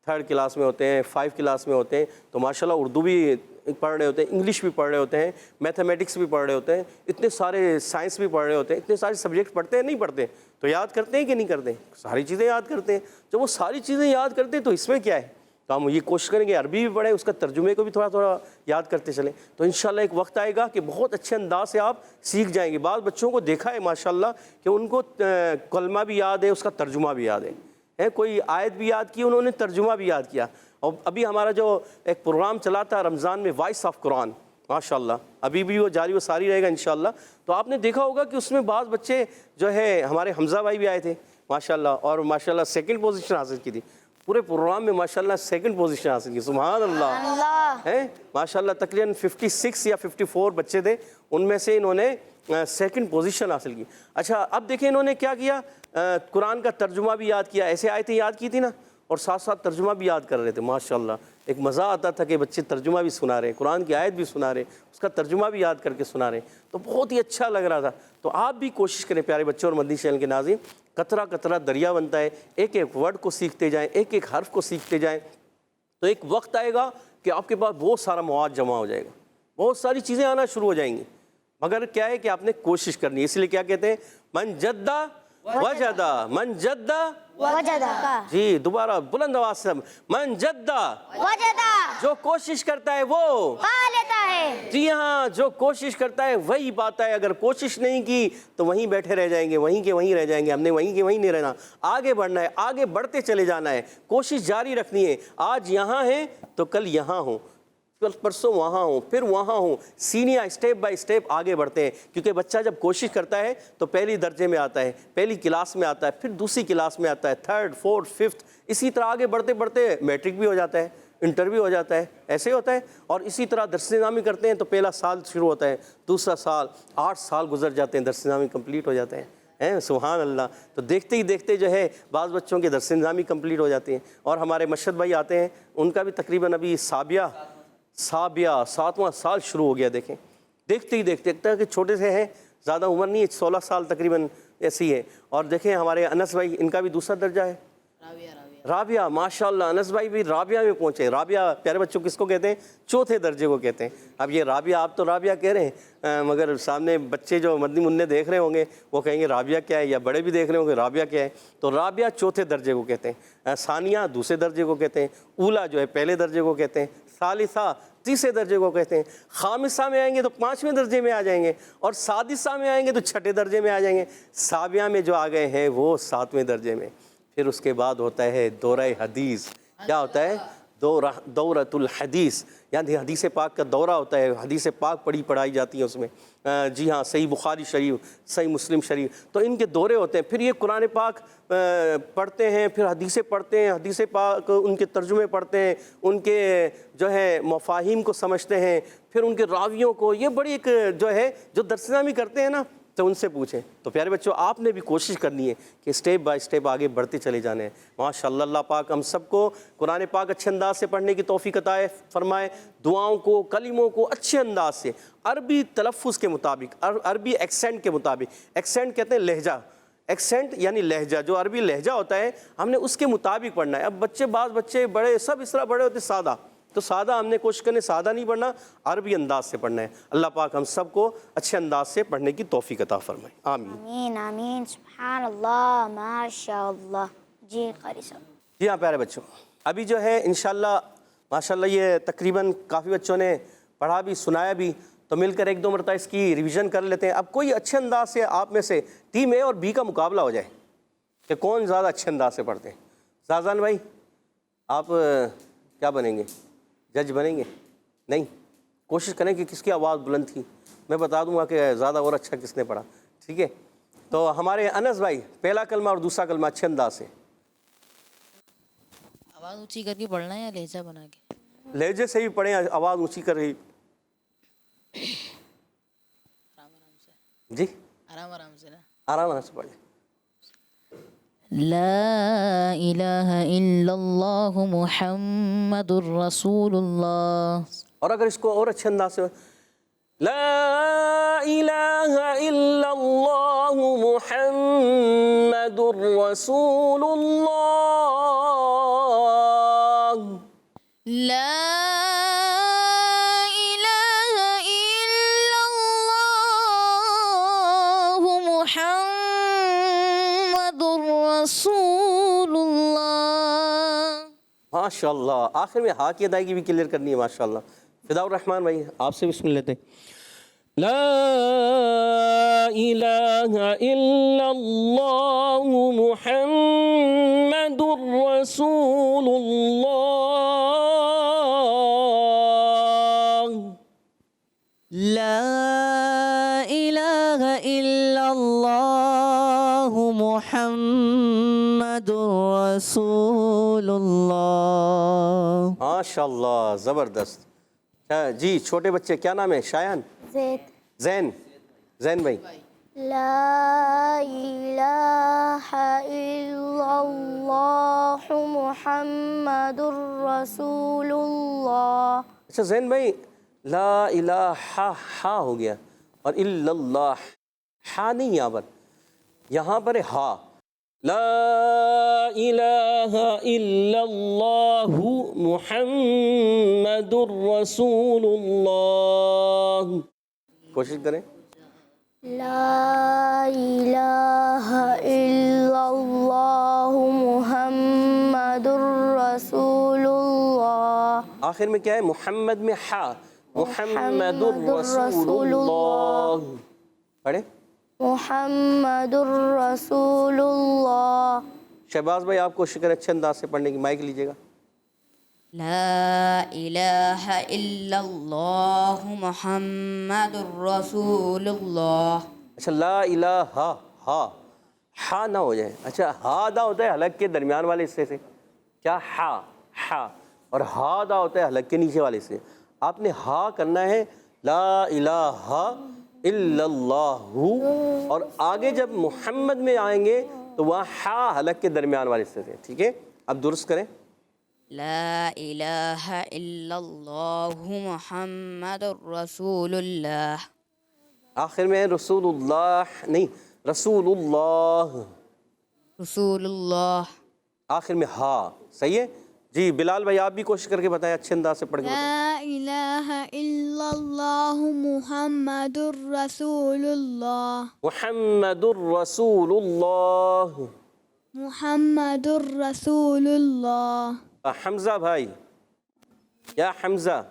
تھرڈ کلاس میں ہوتے ہیں, 5 کلاس میں ہوتے ہیں, تو ماشاءاللہ اردو بھی پڑھ رہے ہوتے ہیں, انگلش بھی پڑھ رہے ہوتے ہیں, میتھمیٹکس بھی پڑھ رہے ہوتے ہیں, اتنے سارے سائنس بھی پڑھ رہے ہوتے ہیں, اتنے سارے سبجیکٹ پڑھتے ہیں. نہیں پڑھتے تو یاد کرتے ہیں کہ نہیں کرتے, ساری چیزیں یاد کرتے ہیں. جب وہ ساری چیزیں یاد کرتے ہیں تو اس میں کیا ہے, تو ہم یہ کوشش کریں گے عربی بھی پڑھیں, اس کا ترجمے کو بھی تھوڑا تھوڑا یاد کرتے چلیں, تو انشاءاللہ ایک وقت آئے گا کہ بہت اچھے انداز سے آپ سیکھ جائیں گے. بعض بچوں کو دیکھا ہے ماشاءاللہ کہ ان کو کلمہ بھی یاد ہے, اس کا ترجمہ بھی یاد ہے, کوئی آیت بھی یاد کی, انہوں نے ترجمہ بھی یاد کیا. اور ابھی ہمارا جو ایک پروگرام چلا تھا رمضان میں, وائس آف قرآن, ماشاءاللہ ابھی بھی وہ جاری و ساری رہے گا انشاءاللہ. تو آپ نے دیکھا ہوگا کہ اس میں بعض بچے جو ہے, ہمارے حمزہ بھائی بھی آئے تھے ماشاءاللہ, اور ماشاءاللہ 2nd پوزیشن حاصل کی تھی پورے پروگرام میں, ماشاءاللہ 2nd پوزیشن حاصل کی. سبحان اللہ ہے ماشاءاللہ. تقریباً 56 یا 54 بچے تھے, ان میں سے انہوں نے 2nd پوزیشن حاصل کی. اچھا اب دیکھیں انہوں نے کیا کیا, قرآن کا ترجمہ بھی یاد کیا, ایسے آیتیں یاد کی تھی نا, اور ساتھ ساتھ ترجمہ بھی یاد کر رہے تھے. ماشاءاللہ ایک مزہ آتا تھا کہ بچے ترجمہ بھی سنا رہے ہیں, قرآن کی آیت بھی سنا رہے ہیں, اس کا ترجمہ بھی یاد کر کے سنا رہے ہیں, تو بہت ہی اچھا لگ رہا تھا. تو آپ بھی کوشش کریں پیارے بچوں اور مدنی چینل کے ناظرین, قطرہ قطرہ دریا بنتا ہے, ایک ایک ورڈ کو سیکھتے جائیں, ایک ایک حرف کو سیکھتے جائیں, تو ایک وقت آئے گا کہ آپ کے پاس بہت سارا مواد جمع ہو جائے گا, بہت ساری چیزیں آنا شروع ہو جائیں گی. مگر کیا ہے کہ آپ نے کوشش کرنی ہے. اس لیے کیا کہتے ہیں, من جدہ وجدہ, من جدہ وجدہ. جی دوبارہ بلند آواز سے, من جدہ وجدہ, جو کوشش کرتا ہے وہ پا لیتا ہے. جی ہاں, جو کوشش کرتا ہے وہی پاتا ہے. اگر کوشش نہیں کی تو وہیں بیٹھے رہ جائیں گے, وہیں کے وہیں رہ جائیں گے. ہم نے وہیں کے وہیں نہیں رہنا, آگے بڑھنا ہے, آگے بڑھتے چلے جانا ہے, کوشش جاری رکھنی ہے. آج یہاں ہیں تو کل یہاں ہوں, کل پرسوں وہاں ہوں, پھر وہاں ہوں, سینئر اسٹیپ بائی اسٹیپ آگے بڑھتے ہیں. کیونکہ بچہ جب کوشش کرتا ہے تو پہلی درجے میں آتا ہے, پہلی کلاس میں آتا ہے, پھر دوسری کلاس میں آتا ہے, 3rd 4th 5th, اسی طرح آگے بڑھتے بڑھتے میٹرک بھی ہو جاتا ہے, انٹر بھی ہو جاتا ہے, ایسے ہوتا ہے. اور اسی طرح درس نظامی کرتے ہیں تو پہلا سال شروع ہوتا ہے, دوسرا سال, 8 سال گزر جاتے ہیں, درس نظامی کمپلیٹ ہو جاتے ہیں. سبحان اللہ. تو دیکھتے ہی دیکھتے جو ہے بعض بچوں کے درس نظامی کمپلیٹ ہو جاتے ہیں. اور ہمارے مشہد بھائی آتے ہیں, ان کا بھی تقریباً ابھی سابیہ 7واں سال شروع ہو گیا. دیکھیں دیکھتے ہی دیکھتے کہ چھوٹے سے ہیں, زیادہ عمر نہیں ہے, 16 سال تقریباً ایسی ہے. اور دیکھیں ہمارے انس بھائی, ان کا بھی دوسرا درجہ ہے, رابعہ. ماشاءاللہ انس بھائی بھی رابعہ میں پہنچے. رابعہ پیارے بچوں کس کو کہتے ہیں, 4تھے درجے کو کہتے ہیں. اب یہ رابعہ, آپ تو رابعہ کہہ رہے ہیں, مگر سامنے بچے جو مدنی منع دیکھ رہے ہوں گے وہ کہیں گے رابعہ کیا ہے, یا بڑے بھی دیکھ رہے ہوں گے رابعہ کیا ہے. تو رابعہ 4تھے درجے کو کہتے ہیں, ثانیہ 2سرے درجے کو کہتے ہیں, اولا جو ہے پہلے درجے کو کہتے ہیں, ثالثہ تیسرے درجے کو کہتے ہیں. خامسہ میں آئیں گے تو 5ویں درجے میں آ جائیں گے, اور سادسہ میں آئیں گے تو 6ٹھے درجے میں آ جائیں گے. سابعہ میں جو آ گئے ہیں وہ 7ویں درجے میں. پھر اس کے بعد ہوتا ہے دورہ حدیث. کیا ہوتا ہے؟ دورۃ الحدیث, یعنی حدیث پاک کا دورہ ہوتا ہے, حدیث پاک پڑھائی جاتی ہے اس میں. جی ہاں, صحیح بخاری شریف, صحیح مسلم شریف, تو ان کے دورے ہوتے ہیں. پھر یہ قرآن پاک پڑھتے ہیں, پھر حدیثیں پڑھتے ہیں, حدیث پاک ان کے ترجمے پڑھتے ہیں, ان کے جو ہے مفاہیم کو سمجھتے ہیں, پھر ان کے راویوں کو. یہ بڑی ایک جو ہے جو درس نامی کرتے ہیں نا, تو ان سے پوچھیں. تو پیارے بچوں, آپ نے بھی کوشش کرنی ہے کہ اسٹیپ بائی اسٹیپ آگے بڑھتے چلے جانے ہیں. ماشاءاللہ, اللہ پاک ہم سب کو قرآن پاک اچھے انداز سے پڑھنے کی توفیق عطا فرمائے. دعاؤں کو, کلموں کو اچھے انداز سے, عربی تلفظ کے مطابق, عربی ایکسینٹ کے مطابق. ایکسینٹ کہتے ہیں لہجہ, ایکسینٹ یعنی لہجہ, جو عربی لہجہ ہوتا ہے ہم نے اس کے مطابق پڑھنا ہے. اب بچے, بعض بچے بڑے سب اس طرح بڑے ہوتے سادہ, تو سادہ ہم نے کوشش کرنے سادہ نہیں پڑھنا, عربی انداز سے پڑھنا ہے. اللہ پاک ہم سب کو اچھے انداز سے پڑھنے کی توفیق عطا فرمائے. آمین. آمین آمین. سبحان اللہ, ماشاء اللہ. جی قاری صاحب. جی ہاں پیارے بچوں, ابھی جو ہے انشاءاللہ ماشاءاللہ یہ تقریباً کافی بچوں نے پڑھا بھی, سنایا بھی, تو مل کر 1-2 مرتبہ اس کی ریویژن کر لیتے ہیں. اب کوئی اچھے انداز سے آپ میں سے ٹیم اے اور بی کا مقابلہ ہو جائے کہ کون زیادہ اچھے انداز سے پڑھتے ہیں. زازان بھائی, آپ کیا بنیں گے؟ جج بنیں گے؟ نہیں, کوشش کریں کہ کس کی آواز بلند تھی, میں بتا دوں گا کہ زیادہ اور اچھا کس نے پڑھا. ٹھیک ہے, تو ہمارے انس بھائی پہلا کلمہ اور دوسرا کلمہ اچھے انداز سے. آواز اونچی کر کے پڑھنا ہے یا لہجہ بنا کے؟ لہجے سے ہی پڑھیں, آواز اونچی کر رہی. جی آرام آرام سے نا, آرام آرام سے پڑھیں. لا الہ الا اللہ محمد الرسول اللہ. اور اگر اس کو اور اچھے انداز سے, لا الہ الا اللہ محمد الرسول اللہ. لا الہ الا اللہ محمد الرسول اللہ. ماشاء اللہ, آخر میں ہاں کی ادائیگی بھی کلیئر کرنی ہے. ماشاء اللہ. فداء الرحمن بھائی, آپ سے بھی سن لیتے ہیں. لا الہ الا اللہ محمد الرسول اللہ. لا الہ الا اللہ محمد رسول اللہ. ماشاء اللہ, زبردست. جی چھوٹے بچے, کیا نام ہے؟ شایان, زید. زین. زین بھائی. لا الہ الا اللہ محمد رسول اللہ. اچھا زین بھائی, لا الہ ہا ہو گیا, اور الا اللہ ہا نہیں, یہاں پر ہے ہا. لا الہ الا اللہ محمد الرسول اللہ. کوشش کریں. لا الہ الا اللہ محمد رسول اللہ. آخر میں کیا ہے؟ محمد میں ہا, محمد الرسول اللہ. پڑھیں. محمد الرسول اللہ. شہباز بھائی, آپ کوشش کریں اچھے انداز سے پڑھنے کی. مائک لیجیے گا. لا الہ الا اللہ محمد رسول اللہ. اچھا, لا الہ ہا ہا نہ ہو جائے. اچھا, ہا دا ہوتا ہے حلق کے درمیان والے حصے سے, کیا ہا ہا, اور ہا دا ہوتا ہے حلق کے نیچے والے سے. آپ نے ہا کرنا ہے, لا الہ الا اللہ, اور آگے جب محمد میں آئیں گے تو وہاں ہا حلق کے درمیان والے حصے سے. ٹھیک ہے, اب درست کریں. لا الہ الا اللہ محمد رسول اللہ. آخر میں رسول اللہ نہیں, رسول اللہ. رسول اللہ. آخر میں ہا. صحیح ہے. جی بلال بھائی, آپ بھی کوشش کر کے بتائیں, اچھے انداز سے پڑھ کے بتائیں. لا الہ الا اللہ محمد رسول اللہ. محمد الرسول اللہ. محمد رسول اللہ. حمزہ بھائی, یا حمزہ,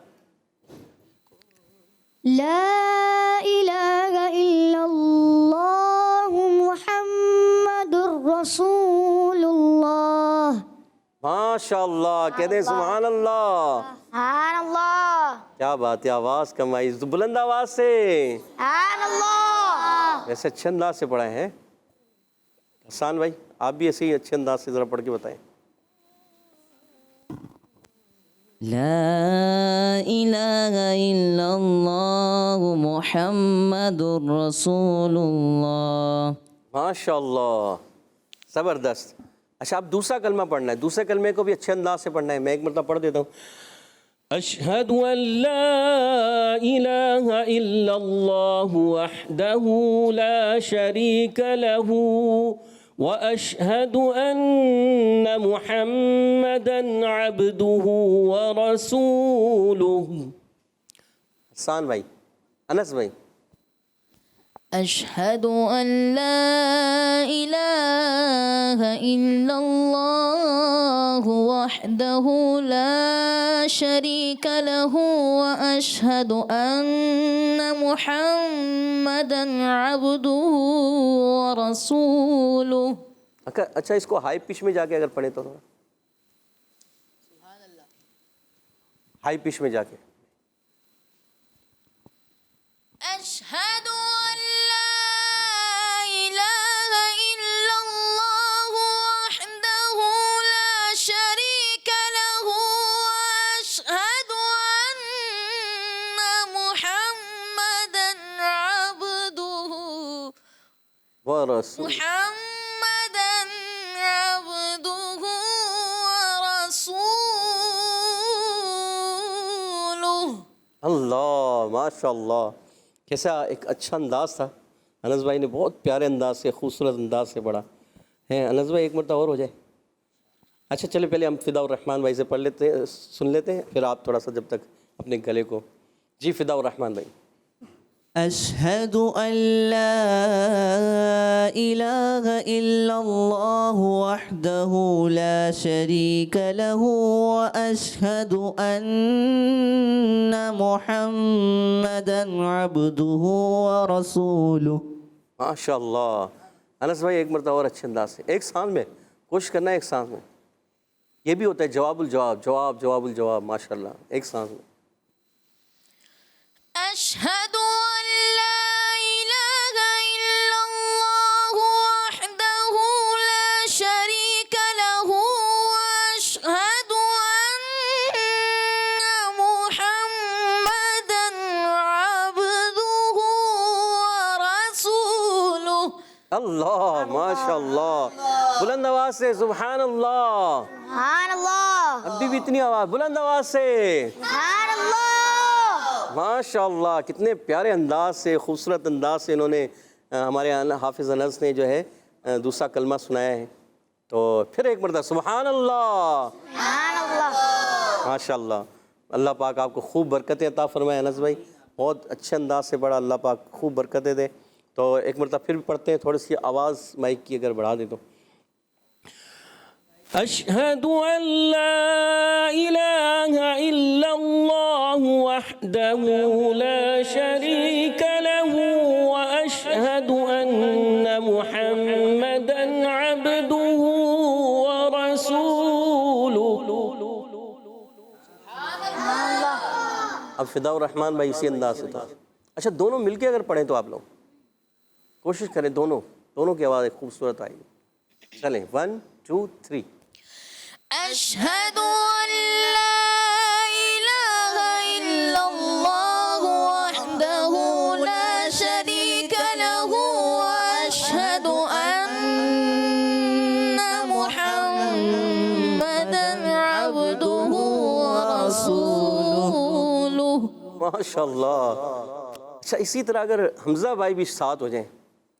لا إله إلا الله محمد رسول الله. ماشاء اللہ، کہتے ہیں سبحان اللہ. سبحان اللہ. کیا بات ہے، آواز کمائی بلند آواز سے. سبحان اللہ. ایسے اچھے انداز سے پڑھائے ہیں. حسان بھائی آپ بھی ایسے ہی اچھے انداز سے ذرا پڑھ کے بتائیں. لا الہ الا اللہ محمد رسول اللہ. ماشاء اللہ، زبردست. اچھا اب دوسرا کلمہ پڑھنا ہے، دوسرے کلمے کو بھی اچھے انداز سے پڑھنا ہے. میں ایک مرتبہ پڑھ دیتا ہوں. اشہد ان لا الہ الا اللہ وحدہ لا شریک لہ واشہد ان محمدا عبدہ ورسولہ. حسان بھائی، انس بھائی. أشهد أن لا إله إلا الله وحده لا شريك له وأشهد أن محمدا عبده ورسوله. اچھا اس کو ہائی پچ میں جا کے اگر پڑھیں تو ہائی پچ میں جا کے. أشهد أن لا إله إلا الله وحده لا شريك له وأشهد أن محمدا عبده ورسولہ. اللہ ماشاء اللہ، کیسا ایک اچھا انداز تھا. انس بھائی نے بہت پیارے انداز سے، خوبصورت انداز سے پڑھا ہے. انس بھائی ایک مرتبہ اور ہو جائے. اچھا چلے پہلے ہم فدا الرحمن بھائی سے پڑھ لیتے ہیں، سن لیتے ہیں، پھر آپ تھوڑا سا جب تک اپنے گلے کو. جی فدا الرحمن بھائی. اشہد ان لا الہ الا اللہ وحدہ لا شریک لہ واشہد ان محمدا عبدہ ورسولہ. ماشاء اللہ. انس بھائی ایک مرتبہ اور اچھے انداز سے، ایک سانس میں کوشش کرنا ہے، ایک سانس میں. یہ بھی ہوتا ہے جواب الجواب، جواب جواب الجواب. ماشاء اللہ، ایک سانس میں. أشهد أن لا إله إلا الله وحده لا شريك له وأشهد أن محمدا عبده ورسوله. اللہ ماشاء اللہ، بلند آواز سے سبحان اللہ. سبحان اللہ. اب بھی اتنی آواز، بلند آواز سے سبحان اللہ. ماشاء اللہ. کتنے پیارے انداز سے، خوبصورت انداز سے انہوں نے ہمارے حافظ انس نے جو ہے دوسرا کلمہ سنایا ہے. تو پھر ایک مرتبہ سبحان اللہ. سبحان اللہ. ماشاء اللہ. اللہ پاک آپ کو خوب برکتیں عطا فرمائے. انس بھائی بہت اچھے انداز سے پڑھا، اللہ پاک خوب برکتیں دے. تو ایک مرتبہ پھر بھی پڑھتے ہیں، تھوڑی سی آواز مائک کی اگر بڑھا دے تو. اشہد ان لا الہ الا اللہ وحدہ لا شریک لہ واشہد ان محمدا عبدہ ورسولہ. اب فدا الرحمن بھائی اسی انداز سے تھا. اچھا دونوں مل کے اگر پڑھیں تو آپ لوگ کوشش کریں، دونوں کی آواز ایک خوبصورت آئے گی. چلیں 1 2 3. أشهد أن لا إله إلا الله وحده لا شريك له وأشهد أن محمدا عبده ورسوله. ماشاء اللہ. اچھا اسی طرح اگر حمزہ بھائی بھی ساتھ ہو جائیں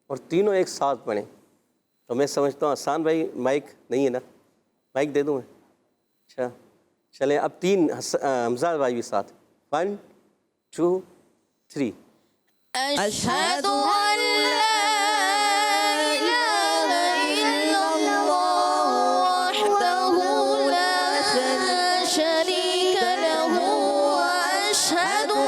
اور تینوں ایک ساتھ پڑھیں تو میں سمجھتا ہوں. حسان بھائی مائک نہیں ہے نا، مائک دے دوں میں. اچھا چلیں اب 3 حمزہ بھائی بھی ساتھ. 1 2 3. أشهد أن لا إله إلا الله وحده لا شريك له وأشهد أن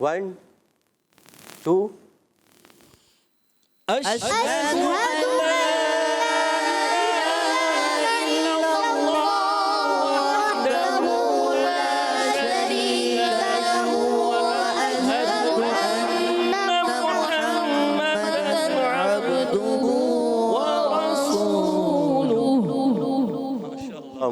1 2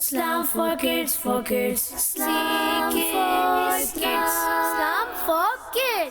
Islam for kids, for kids. Islam for kids. Islam for kids.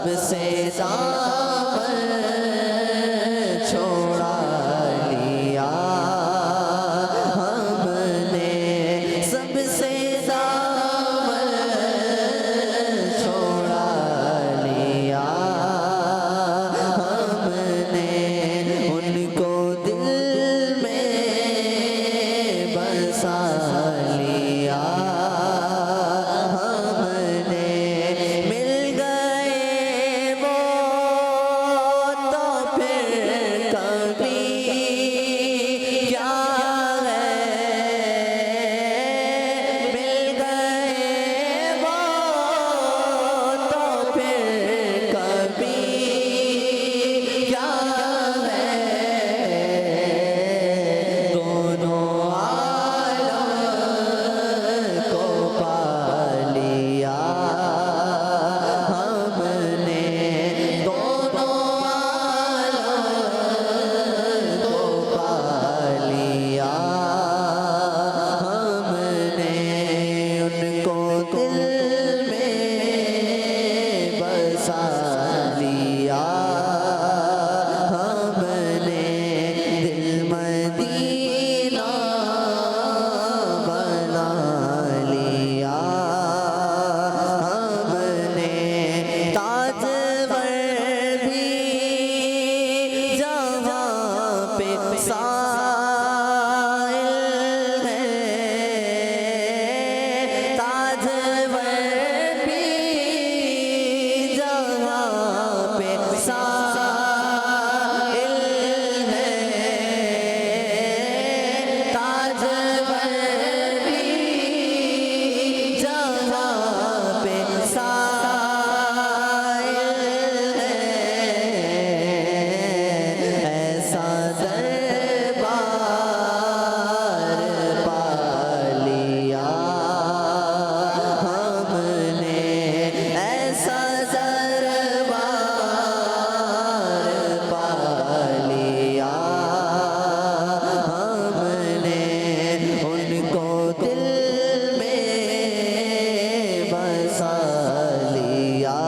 سب سے دامن چھوڑا لیا ہم نے سب سے دامن چھوڑا لیا ہم نے ان کو دل میں بسا لیا ہم نے مل گئے وہ تو پھر کبھی کیا ہے مل گئے وہ تو پھر کبھی کیا ہے دونوں عالم کو پا لیا ہم نے دونوں عالم کو پا لیا ہم نے ان کو دل میں بسا لیا ہم نے دل مدینہ بنا لیا ہم نے تاجور بھی جہاں پہ سائل ہے تاجور بھی جہاں پہ سائل ہے تاجور بھی جہاں پہ سائل ہے ایسا دربار پا لیا ہم نے ایسا دربار پا لیا ہم نے ان کو دل میں بسا لیا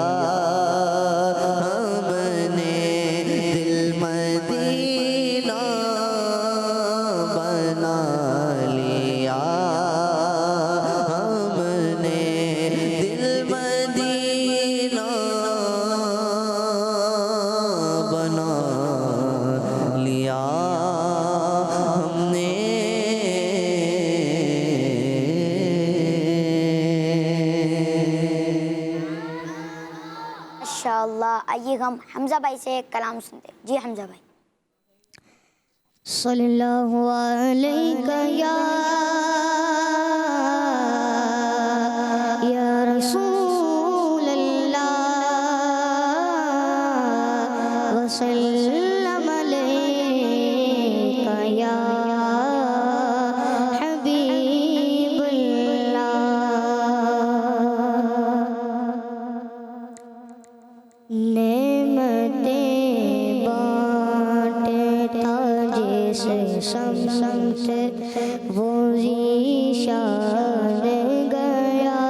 ہم نے دل مدینہ بنا لیا ہم نے دل مدینہ بنا لیا ہم نے ماشاءاللہ. آئیے ہم حمزہ بھائی سے کلام سنتے ہیں. جی حمزہ بھائی. صلی اللہ علیہ یا رسول اللہ وسلم علیہ یا حبیب اللہ. نعمتیں بانٹتا جیسے سمسمت وہ ذیشان گیا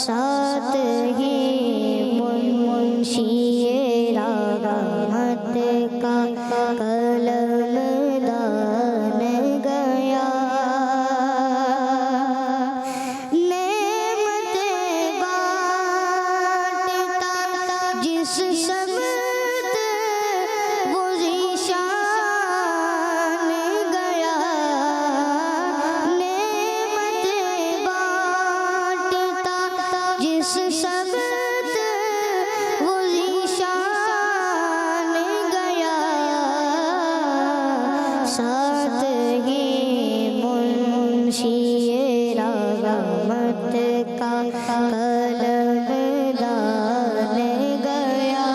ساتھ ہی منشی رحمت کا قلم دان گیا. نعمتیں بانٹتا جس سمت وہ ذیشان گیا. نعمتیں بانٹتا جس سمت وہ ذیشان گیا ساتھ ہی منشی رحمت کا قلم دان گیا.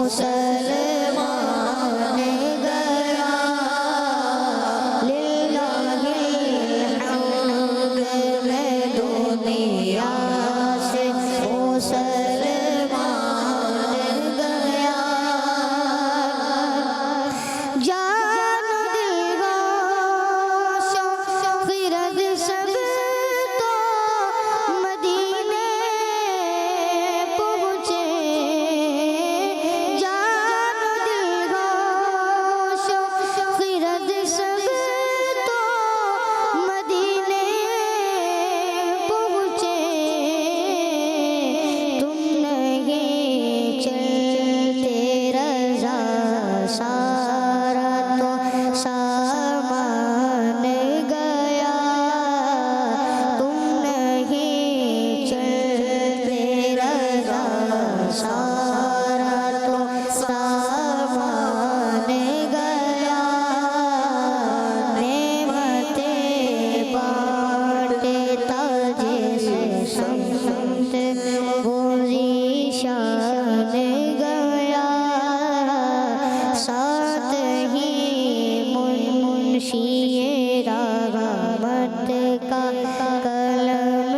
مسلمان گیا للہ الحمد میں دنیا سے مسلمان گیا جان دل گوشوں خرد سب تو مدینے پہنچے جان دل گوشوں خرد سب تو مدینے پہنچے تم نہیں چلتے رضا سارا تو سامان گیا تم نہیں چلتے رضا سارا تو سامان گیا نعمتیں بانٹے تاجے سے سمت وہ ذیشان گیا ساتھ ہی منشی رحمت کا قلم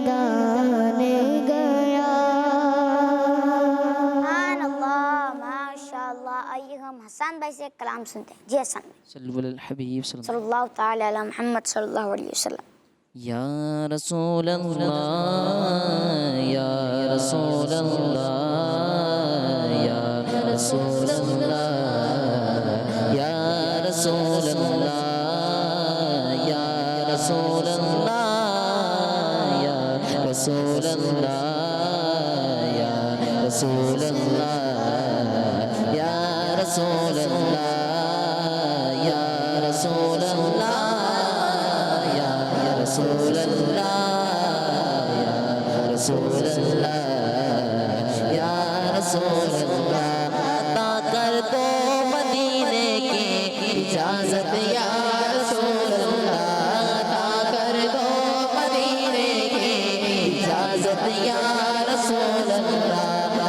دان گیا سبحان اللہ ماشاء اللہ. آئیے ہم حسان بھائی سے ایک کلام سنتے ہیں. جی حسان بھائی. صلی علی الحبیب صلی صلی اللہ تعالی علی محمد صلی اللہ علیہ وسلم. یا رسول اللہ یا رسول اللہ یا رسول اللہ یا رسول اللہ یا رسول اللہ یا رسول اللہ یا رسول اللہ یا رسول اللہ یا رسول اللہ یا رسول اللہ یا رسول اللہ یا رسول اللہ عطا کر دو مدینے کی اجازت یا رسول اللہ عطا کر دو مدینے کی اجازت یا رسول اللہ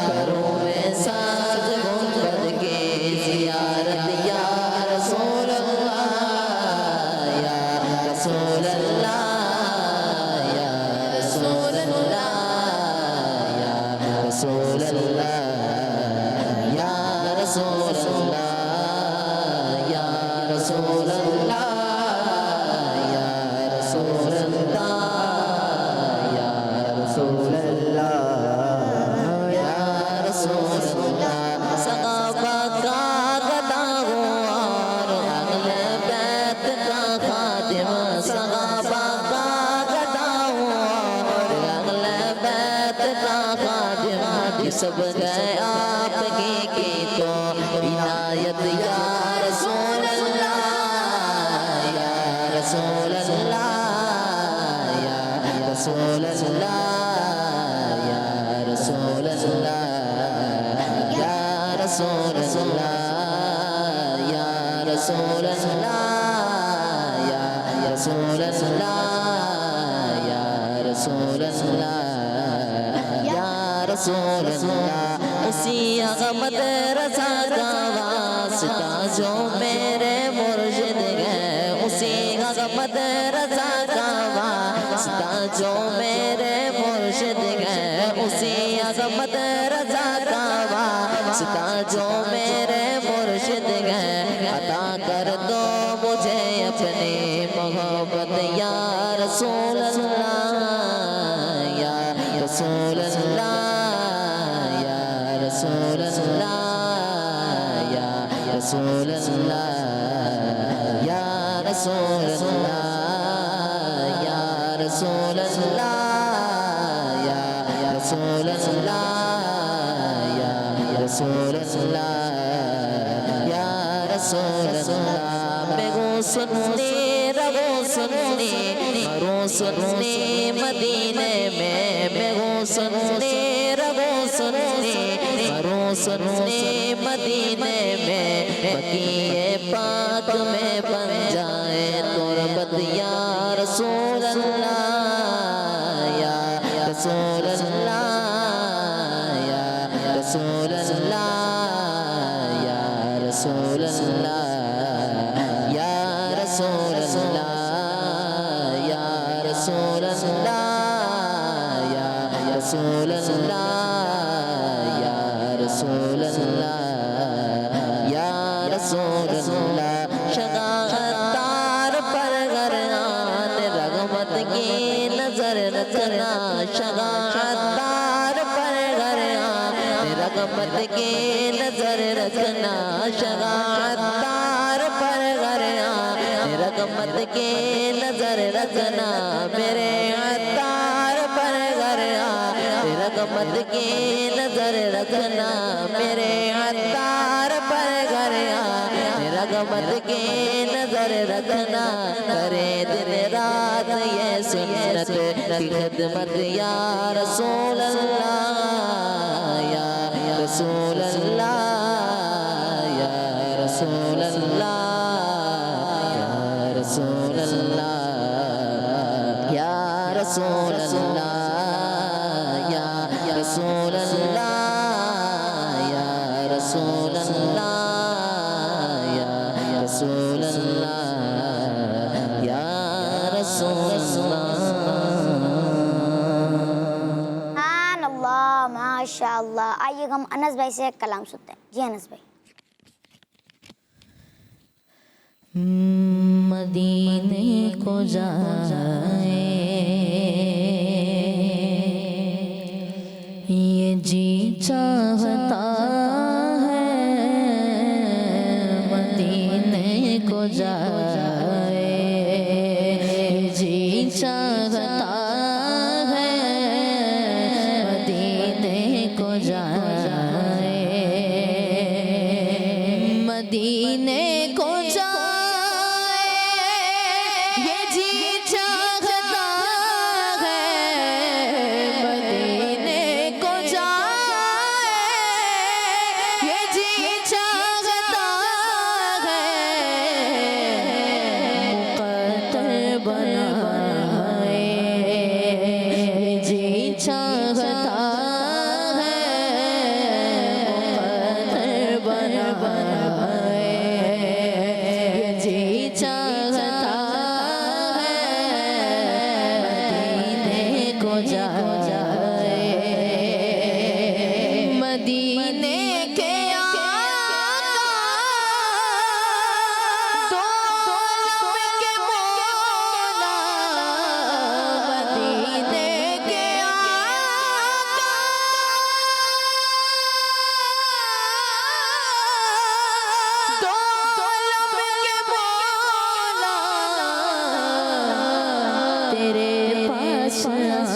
کرو میں ساز گنبد کے زیارت یا رسول اللہ یا رسول اللہ یا رسول اللہ یا رسول اللہ یا رسول اللہ یا رسول اللہ یا رسول اللہ یا رسول اللہ یا رسول اللہ ثقافت کا گدا ہوں اور اہل بیت کا خادم ثقافت کا گدا ہوں اور اہل بیت کا خادم یہ سب گئے آپ کی تو عنایت یا رسول اللہ یا رسول اللہ یا رسول اللہ یا رسول اللہ یا رسول اللہ یا رسول اللہ یا رسول اللہ یا رسول اللہ یا رسول اللہ اسی عظمت رضا کا واسطہ جو میرے مرشد ہے اسی عظمت رضا کا واسطہ جو میرے مرشد ہے اسی عظمت رضا کا واسطہ جو میرے مرشد ہے عطا کر دو مجھے اپنی محبت یا رسول اللہ یا رسول اللہ یا رسول اللہ یا رسول اللہ یا رسول اللہ یا رسول اللہ یا رسول اللہ یا رسول اللہ یا رسول اللہ بگو سننی رگو سننی مرو سننی مدینے میں بگو سننی رگو سننی مرو سننی مدینے میں بقیے پاک میں بن جائے تربت یا رسول اللہ یا رسول اللہ یا رسول اللہ رسول اللہ یا رسول اللہ یا رسول اللہ یا رسول اللہ یا رسول اللہ یا رسول اللہ شغار پر غران رغبت کی نظر رکھنا شغار پر غران رغبت کی نظر رکھنا شغار پر غران رغبت کی نظر رکھنا میرے عطار پر غران رغبت کی نظر رکھنا میرے عطار پر غران رغبت کی نظر رکھنا کرے دن رات یہ سنت کی خدمت یا رسول اللہ یا رسول اللہ یا رسول اللہ یا رسول اللہ یا رسول اللہ یا رسول اللہ یا رسول اللہ یا رسول اللہ یا رسول اللہ سبحان اللہ ماشاء اللہ. آئیے ہم انس بھائی سے ایک کلام سنتے ہیں. جی انس بھائی. مدینے کو جائے یہ جی چاہتا ہے مدینے کو جائے یہ جی چاہتا ہے مدینے کو جائے مدینے کو جائے یہ جی چاہتا ہے مدینے کو جائے یہ جی چاہتا ہے مقدر بنائے یہ جی چاہتا ہے مقدر بنائے یہ جی چاہتا ہے مدینے کو جائے مدینے کے آقا دو عالم کے مولا مدینے کے آقا دو عالم کے مولا تیرے پاس آئے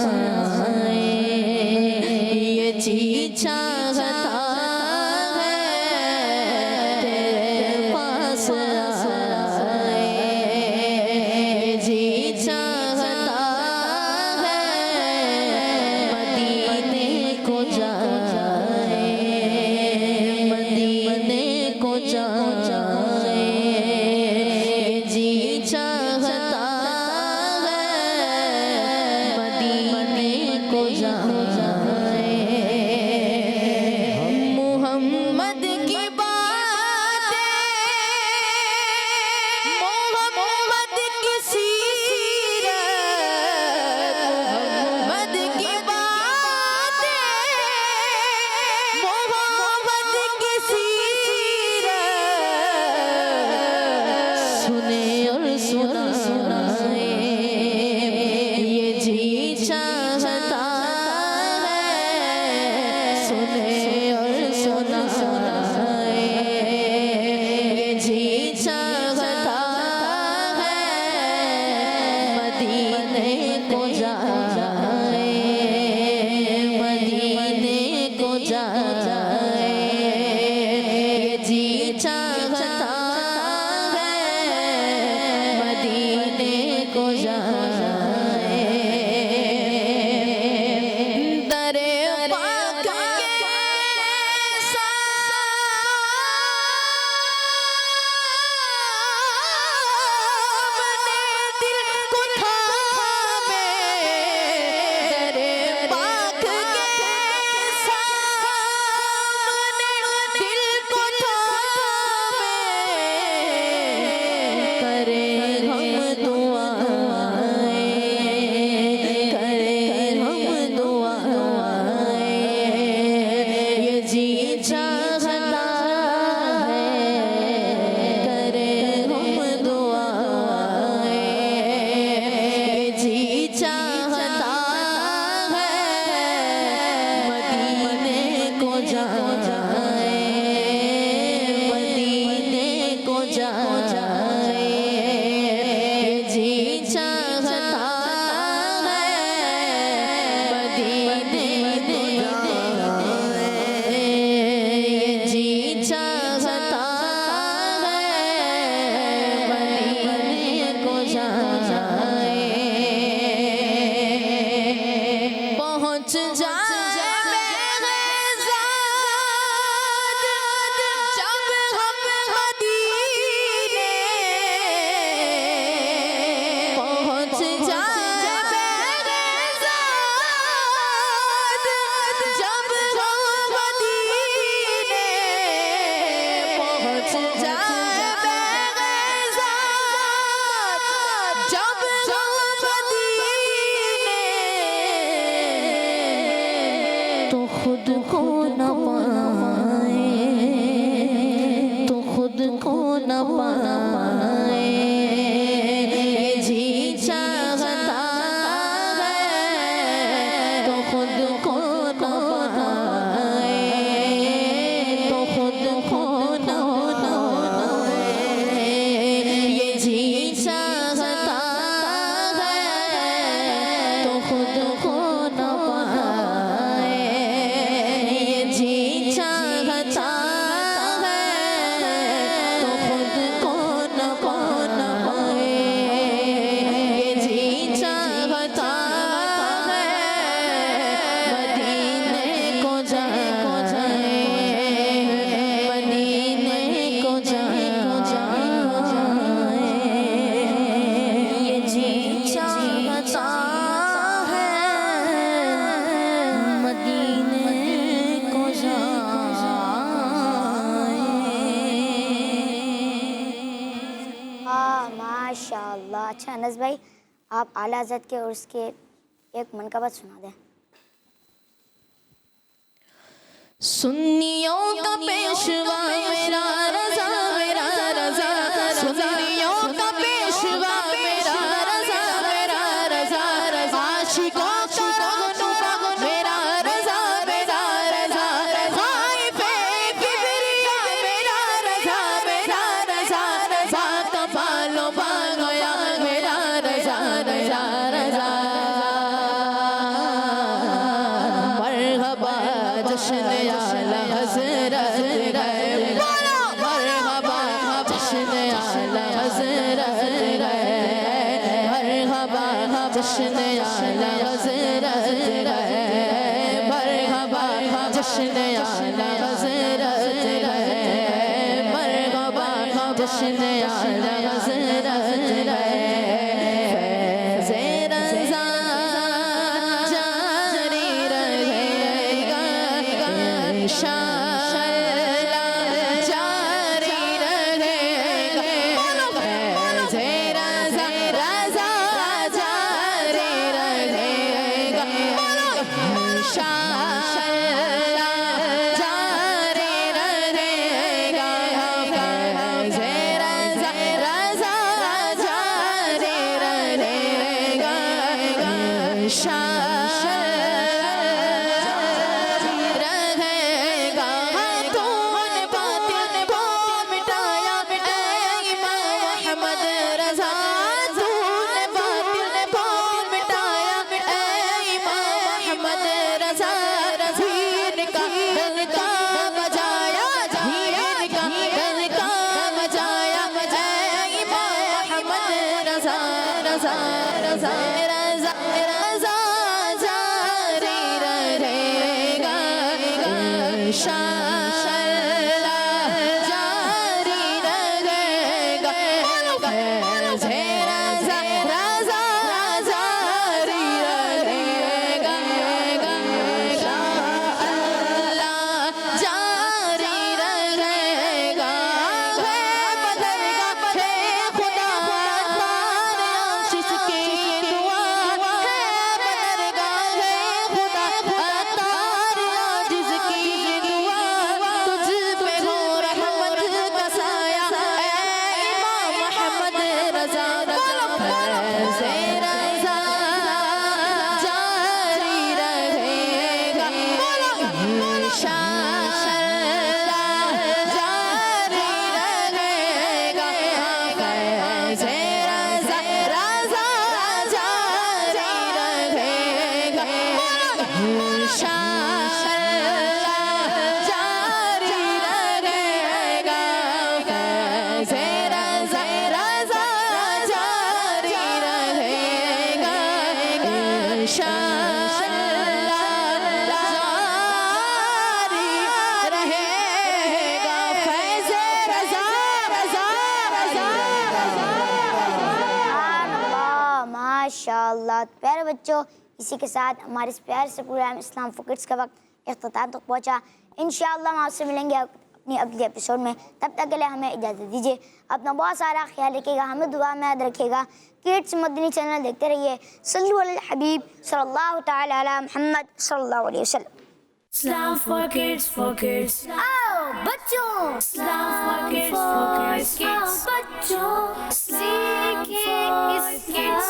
یہ جی چاہتا ہے تیرے پاس آئے یہ جی چاہتا ہے مدینے کو جائے مدینے کو جائے یہ جی چاہتا ہے مدینے کو جائے محمد کی باتیں محمد کی سیرت محمد کی باتیں محمد کی سیرت سنے اور سنائے یہ جی چاہتا ہے سنے اور سنائے جائے بغیظات جب مدینے تو خود کو نہ پائے تو خود کو نہ پائے جی چاہتا ہے تو خود کو نہ پائے تو خود کو نہ پائے یہ جی چاہتا ہے تو خود کو نہ پائے یہ جی چاہتا ہے تو خود کو نہ پائے یہ جی چاہتا ہے مدینے کو جائے مدینے کو جائے یہ جی چاہتا ہے مدینے کو ہاں ماشاء اللہ. اچھا انس بھائی آپ اعلیٰ حضرت کے عرس کے ایک منقبت سنا دیں. سنیوں کا پیشوا میرا رضا سنیوں کا پیشوا میرا رضا عاشقوں کا رہنما میرا رضا خائف کبریا میرا رضا بات بالو گیا میرا رضا مرحبا جشن اعلی حضرت گئے مرحبا جشن اعلی حضرت گئے مرحبا جشن اعلی حضرت گئے مرحبا جشن اعلی حضرت گئے مرحبا جشن اعلی حضرت گئے فیض رضا جاری رہے گا انشاءاللہ جاری رہے گا فیض رضا جاری رہے گا انشاءاللہ جاری رہے گا فیض رضا جاری رہے گا رہے گا تو نے باطن کو مٹایا امام احمد رضا تو نے باطن کو مٹایا امام احمد رضا دین کا دل کا بجایا دین کا دل کا بجایا امام احمد رضا جاری رہے گا انشاءاللہ جاری رہے گا فیض رضا جاری رہے گا انشاءاللہ جاری رہے گا بدر کا خدا عاشق کی دعا بدر کا خدا عاجز کی دعا تجھ پہ ہو رحمت کا سایہ اے امام احمد رضا فیض رضا جاری رہے گا انشاءاللہ جاری رہے گا فیض رضا جاری رہے گا انشاءاللہ جاری رہے گا فیض رضا جاری رہے گا انشاءاللہ جاری رہے گا فیض رضا ماشاء اللہ. پیارے بچوں اسی کے ساتھ ہمارے اس پیارے سے پروگرام اسلام فور کڈس کا وقت اختتام تک پہنچا. انشاءاللہ ہم آپ سے ملیں گے اپنی اگلی ایپیسوڈ میں. تب تک کے لیے ہمیں اجازت دیجیے. اپنا بہت سارا خیال رکھیے گا, ہمیں دعا میں یاد رکھیے گا. کڈس مدنی چینل دیکھتے رہیے. صلو علی الحبیب صلی اللہ تعالی علی محمد صلی اللہ علیہ وسلم. Islam for kids. آؤ بچوں, Islam for kids. آؤ بچوں, سیکھیں اس kids